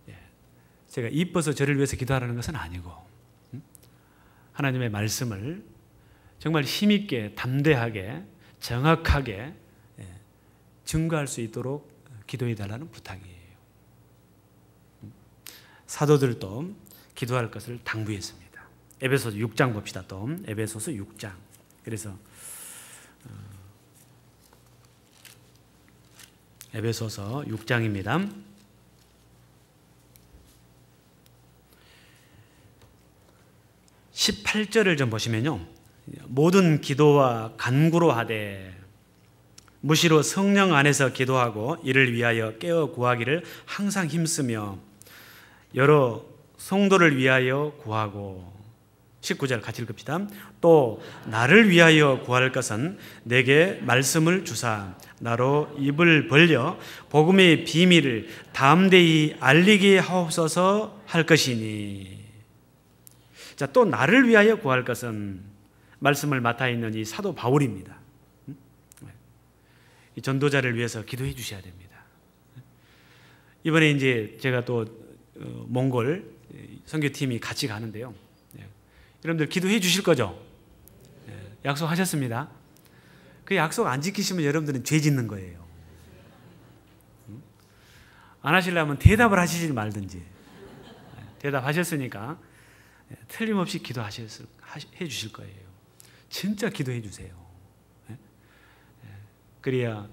네. 제가 이뻐서 저를 위해서 기도하라는 것은 아니고, 하나님의 말씀을 정말 힘있게 담대하게 정확하게 증거할 수 있도록 기도해 달라는 부탁이에요. 사도들도 기도할 것을 당부했습니다. 에베소서 6장 봅시다. 또 에베소서 6장. 그래서 에베소서 6장입니다. 18절을 좀 보시면요. 모든 기도와 간구로 하되 무시로 성령 안에서 기도하고 이를 위하여 깨어 구하기를 항상 힘쓰며 여러 성도를 위하여 구하고. 19절 같이 읽읍시다. 또 나를 위하여 구할 것은 내게 말씀을 주사 나로 입을 벌려 복음의 비밀을 담대히 알리게 하옵소서 할 것이니. 자, 또 나를 위하여 구할 것은 말씀을 맡아 있는 이 사도 바울입니다. 이 전도자를 위해서 기도해 주셔야 됩니다. 이번에 이제 제가 또 몽골 선교팀이 같이 가는데요. 여러분들 기도해 주실 거죠? 약속하셨습니다. 그 약속 안 지키시면 여러분들은 죄 짓는 거예요. 안 하시려면 대답을 하시지 말든지. 대답하셨으니까 틀림없이 기도해 주실 거예요. 진짜 기도해 주세요. 그래야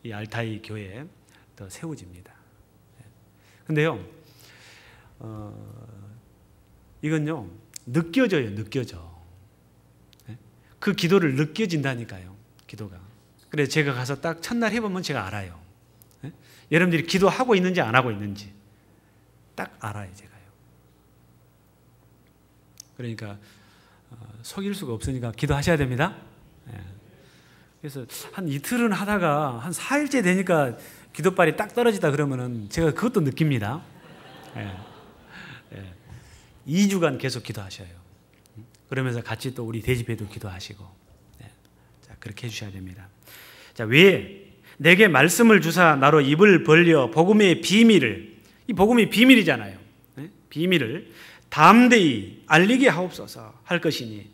이 알타이 교회 더 세워집니다. 근데요, 이건요, 느껴져요, 느껴져. 그 기도를 느껴진다니까요, 기도가. 그래서 제가 가서 딱 첫날 해보면 제가 알아요. 여러분들이 기도하고 있는지 안 하고 있는지 딱 알아요, 제가요. 그러니까 속일 수가 없으니까 기도하셔야 됩니다. 그래서 한 이틀은 하다가 한 4일째 되니까 기도발이 딱 떨어지다 그러면은 제가 그것도 느낍니다. 2주간 계속 기도하셔요. 그러면서 같이 또 우리 대집회도 기도하시고. 자, 그렇게 해주셔야 됩니다. 자, 왜 내게 말씀을 주사 나로 입을 벌려 복음의 비밀을, 이 복음이 비밀이잖아요. 비밀을 담대히 알리게 하옵소서 할 것이니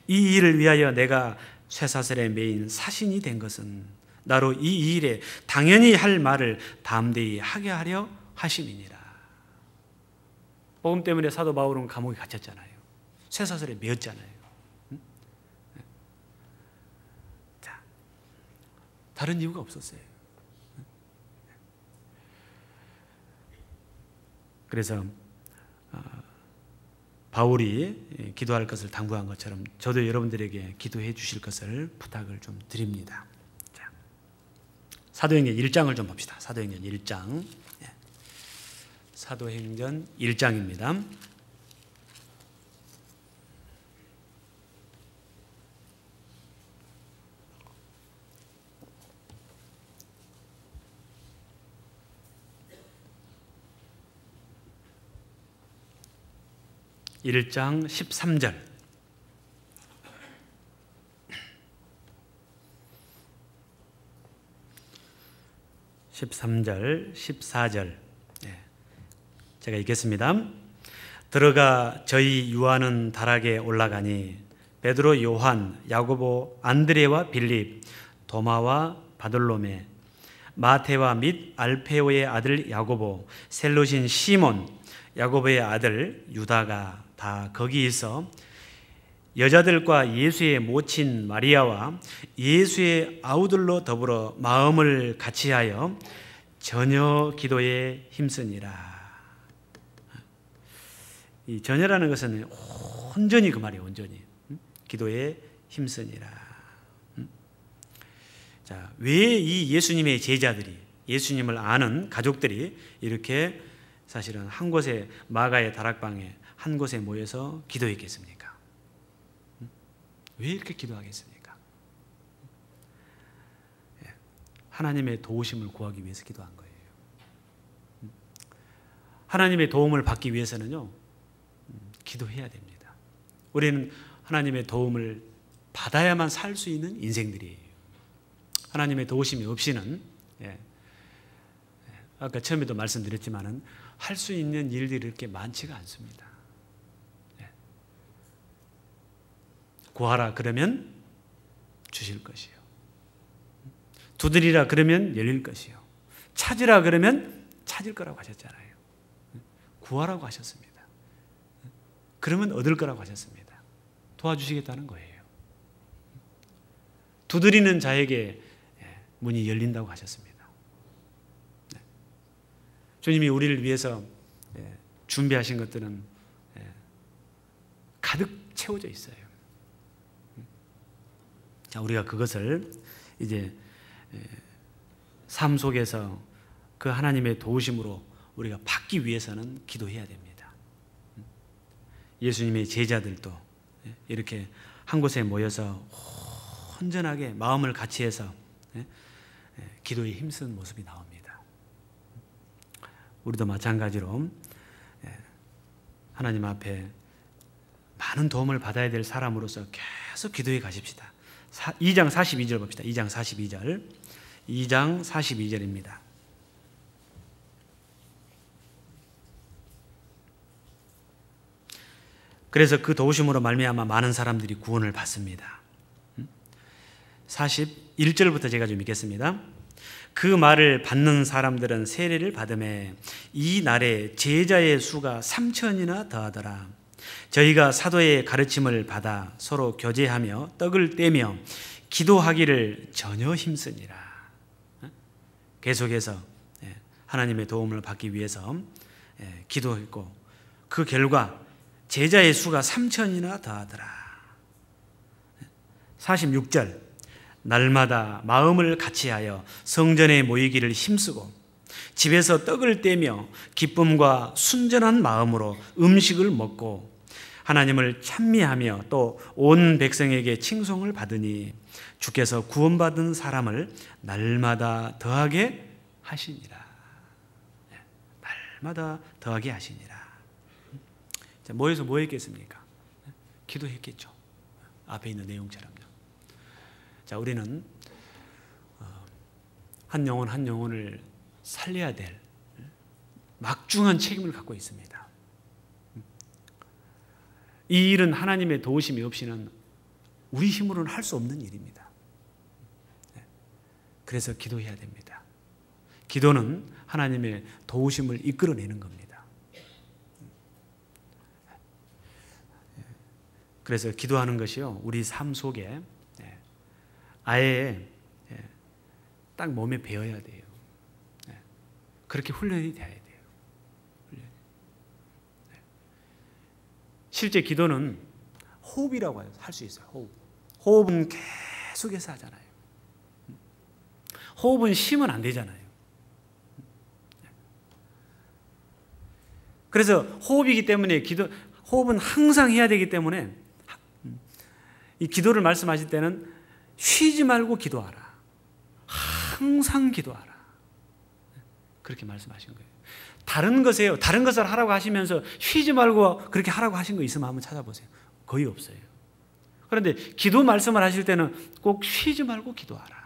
이 일을 위하여 내가 쇠사슬에 매인 사신이 된 것은 나로 이 일에 당연히 할 말을 담대히 하게 하려 하심이니라. 복음 때문에 사도 바울은 감옥에 갇혔잖아요. 쇠사슬에 매였잖아요. 자, 다른 이유가 없었어요. 그래서 바울이 기도할 것을 당부한 것처럼 저도 여러분들에게 기도해 주실 것을 부탁을 좀 드립니다. 자, 사도행전 1장을 좀 봅시다. 사도행전 1장. 사도행전 1장입니다. (1장) 13절. 13절, 14절. 제가 읽겠습니다. 들어가 저희 유하는 다락에 올라가니 베드로, 요한, 야고보, 안드레와 빌립, 도마와 바돌로메, 마테와 및 알페오의 아들 야고보, 셀롯인 시몬, 야고보의 아들 유다가 다 거기 있어 여자들과 예수의 모친 마리아와 예수의 아우들로 더불어 마음을 같이하여 전혀 기도에 힘쓰니라. 이 전혀라는 것은 온전히 그 말이에요. 온전히 기도에 힘쓰니라. 자, 왜 이 예수님의 제자들이, 예수님을 아는 가족들이 이렇게 사실은 한 곳에, 마가의 다락방에 한 곳에 모여서 기도했겠습니까? 왜 이렇게 기도하겠습니까? 하나님의 도우심을 구하기 위해서 기도한 거예요. 하나님의 도움을 받기 위해서는요, 기도해야 됩니다. 우리는 하나님의 도움을 받아야만 살 수 있는 인생들이에요. 하나님의 도우심이 없이는, 아까 처음에도 말씀드렸지만은 할 수 있는 일들이 그렇게 많지가 않습니다. 구하라 그러면 주실 것이요. 두드리라 그러면 열릴 것이요. 찾으라 그러면 찾을 거라고 하셨잖아요. 구하라고 하셨습니다. 그러면 얻을 거라고 하셨습니다. 도와주시겠다는 거예요. 두드리는 자에게 문이 열린다고 하셨습니다. 주님이 우리를 위해서 준비하신 것들은 가득 채워져 있어요. 자, 우리가 그것을 이제 삶 속에서 그 하나님의 도우심으로 우리가 받기 위해서는 기도해야 됩니다. 예수님의 제자들도 이렇게 한 곳에 모여서 온전하게 마음을 같이 해서 기도에 힘쓴 모습이 나옵니다. 우리도 마찬가지로 하나님 앞에 많은 도움을 받아야 될 사람으로서 계속 기도해 가십시다. 2장 42절 봅시다. 2장 42절. 2장 42절입니다. 그래서 그 도우심으로 말미암아 많은 사람들이 구원을 받습니다. 41절부터 제가 좀 읽겠습니다. 그 말을 받는 사람들은 세례를 받음에 이 날에 제자의 수가 3천이나 더하더라. 저희가 사도의 가르침을 받아 서로 교제하며 떡을 떼며 기도하기를 전혀 힘쓰니라. 계속해서 하나님의 도움을 받기 위해서 기도했고 그 결과 제자의 수가 3천이나 더하더라. 46절 날마다 마음을 같이하여 성전에 모이기를 힘쓰고 집에서 떡을 떼며 기쁨과 순전한 마음으로 음식을 먹고 하나님을 찬미하며 또 온 백성에게 칭송을 받으니 주께서 구원받은 사람을 날마다 더하게 하시니라. 날마다 더하게 하시니라. 자, 모여서 뭐 했겠습니까? 기도했겠죠. 앞에 있는 내용처럼요. 자, 우리는 한 영혼 한 영혼을 살려야 될 막중한 책임을 갖고 있습니다. 이 일은 하나님의 도우심이 없이는 우리 힘으로는 할 수 없는 일입니다. 그래서 기도해야 됩니다. 기도는 하나님의 도우심을 이끌어내는 겁니다. 그래서 기도하는 것이요, 우리 삶 속에 아예 딱 몸에 배어야 돼요. 그렇게 훈련이 돼야 돼요. 실제 기도는 호흡이라고 할 수 있어요. 호흡은 계속해서 하잖아요. 호흡은 쉬면 안 되잖아요. 그래서 호흡이기 때문에 호흡은 항상 해야 되기 때문에 이 기도를 말씀하실 때는 쉬지 말고 기도하라. 항상 기도하라. 그렇게 말씀하신 거예요. 다른 것이에요. 다른 것을 하라고 하시면서 쉬지 말고 그렇게 하라고 하신 거 있으면 한번 찾아보세요. 거의 없어요. 그런데 기도 말씀을 하실 때는 꼭 쉬지 말고 기도하라.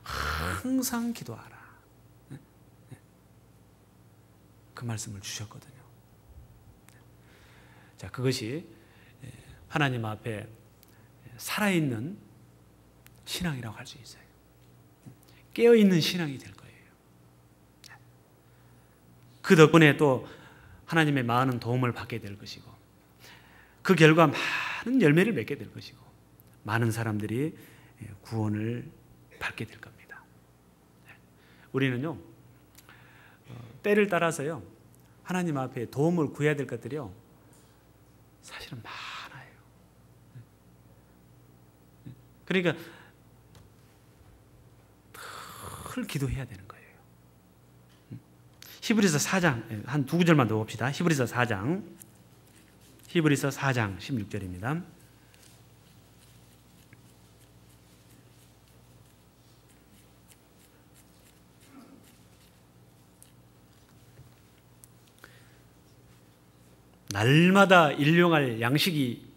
항상 기도하라. 그 말씀을 주셨거든요. 자, 그것이 하나님 앞에 살아있는 신앙이라고 할 수 있어요. 깨어있는 신앙이 될 거예요. 그 덕분에 또 하나님의 많은 도움을 받게 될 것이고 그 결과 많은 열매를 맺게 될 것이고 많은 사람들이 구원을 받게 될 겁니다. 우리는요, 때를 따라서요, 하나님 앞에 도움을 구해야 될 것들이요, 사실은 많아요. 그러니까 늘 기도해야 되는 거예요. 히브리서 4장 한 두 구절만 더 봅시다. 히브리서 4장 16절입니다. 날마다 일용할 양식이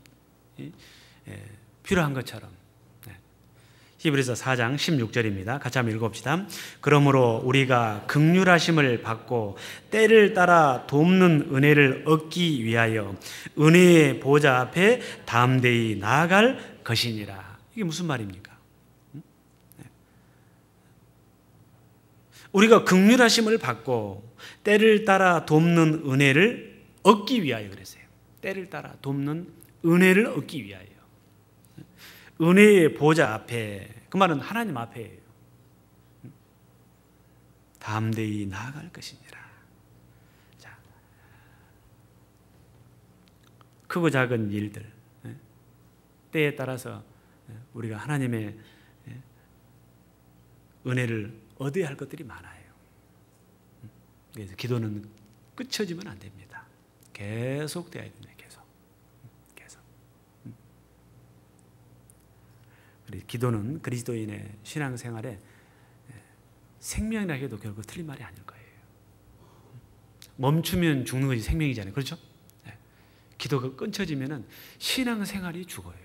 필요한 것처럼 히브리서 4장 16절입니다. 같이 한번 읽어봅시다. 그러므로 우리가 긍휼하심을 받고 때를 따라 돕는 은혜를 얻기 위하여 은혜의 보좌 앞에 담대히 나아갈 것이니라. 이게 무슨 말입니까? 우리가 긍휼하심을 받고 때를 따라 돕는 은혜를 얻기 위하여 그랬어요. 때를 따라 돕는 은혜를 얻기 위하여. 은혜의 보좌 앞에, 그 말은 하나님 앞에예요. 담대히 나아갈 것이니라. 자, 크고 작은 일들, 때에 따라서 우리가 하나님의 은혜를 얻어야 할 것들이 많아요. 그래서 기도는 끝쳐지면 안 됩니다. 계속 돼야 됩니다. 계속. 기도는 그리스도인의 신앙생활에 생명이라 해도 결국 틀린 말이 아닐 거예요. 멈추면 죽는 것이 생명이잖아요. 그렇죠? 기도가 끊쳐지면 신앙생활이 죽어요.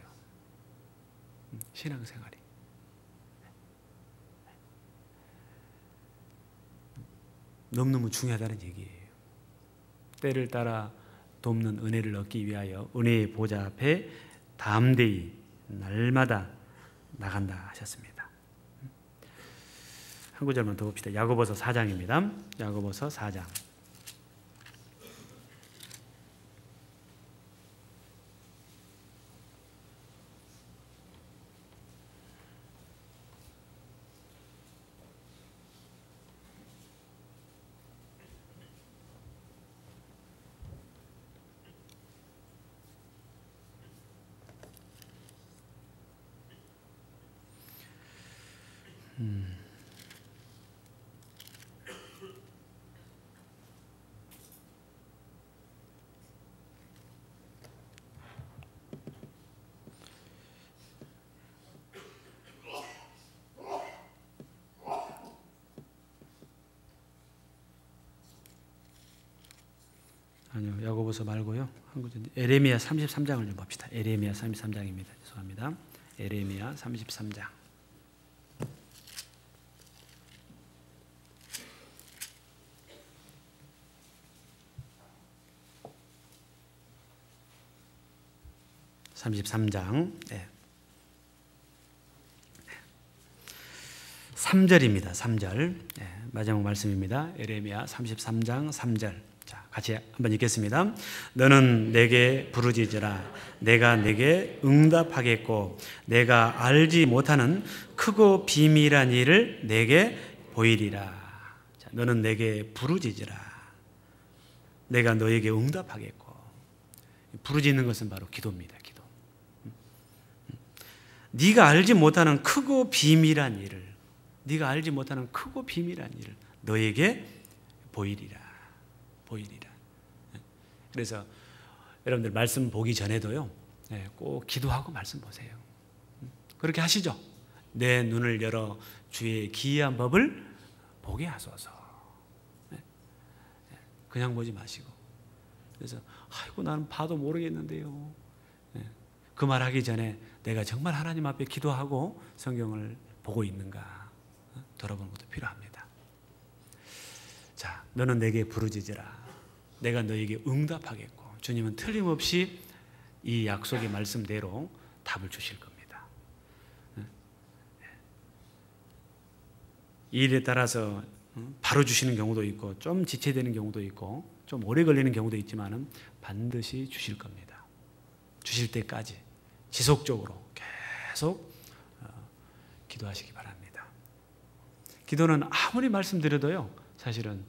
신앙생활이. 너무너무 중요하다는 얘기예요. 때를 따라 돕는 은혜를 얻기 위하여 은혜의 보좌 앞에 담대히 날마다 나간다 하셨습니다. 한 구절만 더 봅시다. 야고보서 4장입니다. 야고보서 4장. 아니요, 야고보서 말고요. 한 구절 에레미야 33장을 좀 봅시다. 에레미야 33장입니다. 죄송합니다. 에레미야 33장. 네. 3절입니다. 3절. 네, 마지막 말씀입니다. 에레미야 33장 3절. 자, 같이 한번 읽겠습니다. 너는 내게 부르짖으라. 내가 내게 응답하겠고 내가 알지 못하는 크고 비밀한 일을 내게 보이리라. 자, 너는 내게 부르짖으라. 내가 너에게 응답하겠고. 부르짖는 것은 바로 기도입니다. 기도. 네가 알지 못하는 크고 비밀한 일을, 네가 알지 못하는 크고 비밀한 일을 너에게 보이리라. 그래서 여러분들 말씀 보기 전에도요, 꼭 기도하고 말씀 보세요. 그렇게 하시죠. 내 눈을 열어 주의 기이한 법을 보게 하소서. 그냥 보지 마시고. 그래서 아이고 나는 봐도 모르겠는데요. 그 말하기 전에 내가 정말 하나님 앞에 기도하고 성경을 보고 있는가 돌아보는 것도 필요합니다. 자, 너는 내게 부르짖으라. 내가 너에게 응답하겠고. 주님은 틀림없이 이 약속의 말씀대로 답을 주실 겁니다. 이 일에 따라서 바로 주시는 경우도 있고 좀 지체되는 경우도 있고 좀 오래 걸리는 경우도 있지만 반드시 주실 겁니다. 주실 때까지 지속적으로 계속 기도하시기 바랍니다. 기도는 아무리 말씀드려도요, 사실은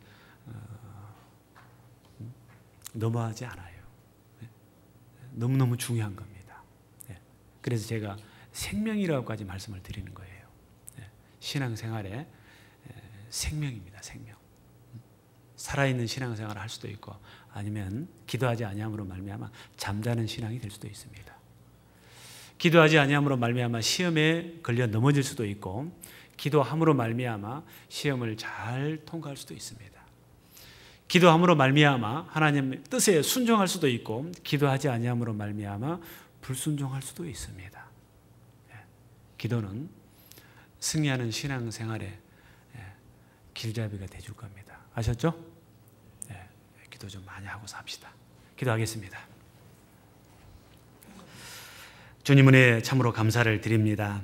너무하지 않아요. 너무너무 중요한 겁니다. 그래서 제가 생명이라고까지 말씀을 드리는 거예요. 신앙생활의 생명입니다. 생명. 살아있는 신앙생활을 할 수도 있고 아니면 기도하지 아니함으로 말미암아 잠자는 신앙이 될 수도 있습니다. 기도하지 아니함으로 말미암아 시험에 걸려 넘어질 수도 있고 기도함으로 말미암아 시험을 잘 통과할 수도 있습니다. 기도함으로 말미암아 하나님의 뜻에 순종할 수도 있고 기도하지 아니함으로 말미암아 불순종할 수도 있습니다. 기도는 승리하는 신앙생활의 길잡이가 되줄 겁니다. 아셨죠? 기도 좀 많이 하고 삽시다. 기도하겠습니다. 주님 은혜 참으로 감사를 드립니다.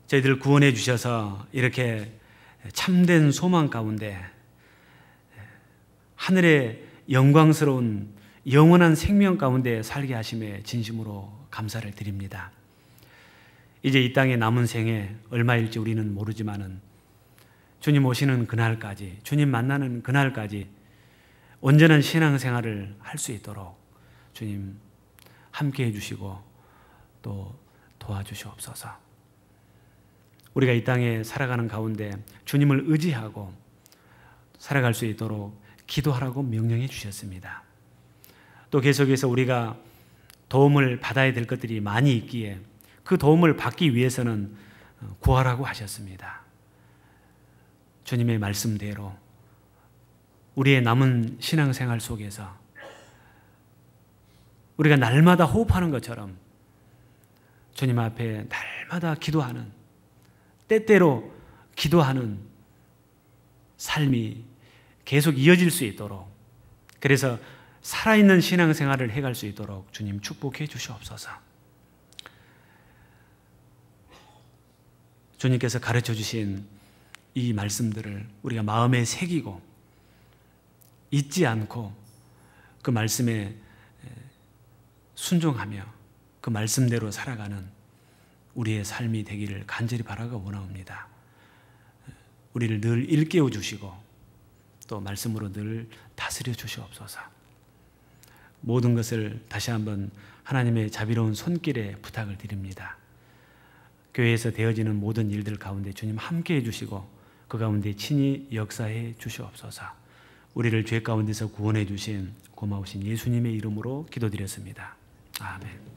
저희들 구원해 주셔서 이렇게 참된 소망 가운데 하늘의 영광스러운 영원한 생명 가운데 살게 하심에 진심으로 감사를 드립니다. 이제 이 땅의 남은 생에 얼마일지 우리는 모르지만은 주님 오시는 그날까지, 주님 만나는 그날까지 온전한 신앙생활을 할 수 있도록 주님 함께 해주시고 또 도와주시옵소서. 우리가 이 땅에 살아가는 가운데 주님을 의지하고 살아갈 수 있도록 기도하라고 명령해 주셨습니다. 또 계속해서 우리가 도움을 받아야 될 것들이 많이 있기에 그 도움을 받기 위해서는 구하라고 하셨습니다. 주님의 말씀대로 우리의 남은 신앙생활 속에서 우리가 날마다 호흡하는 것처럼 주님 앞에 날마다 기도하는, 때때로 기도하는 삶이 계속 이어질 수 있도록, 그래서 살아있는 신앙생활을 해갈 수 있도록 주님 축복해 주시옵소서. 주님께서 가르쳐 주신 이 말씀들을 우리가 마음에 새기고 잊지 않고 그 말씀에 순종하며 그 말씀대로 살아가는 우리의 삶이 되기를 간절히 바라고 원합니다. 우리를 늘 일깨워 주시고 또 말씀으로 늘 다스려 주시옵소서. 모든 것을 다시 한번 하나님의 자비로운 손길에 부탁을 드립니다. 교회에서 되어지는 모든 일들 가운데 주님 함께해 주시고 그 가운데 친히 역사해 주시옵소서. 우리를 죄 가운데서 구원해 주신 고마우신 예수님의 이름으로 기도드렸습니다. 아멘.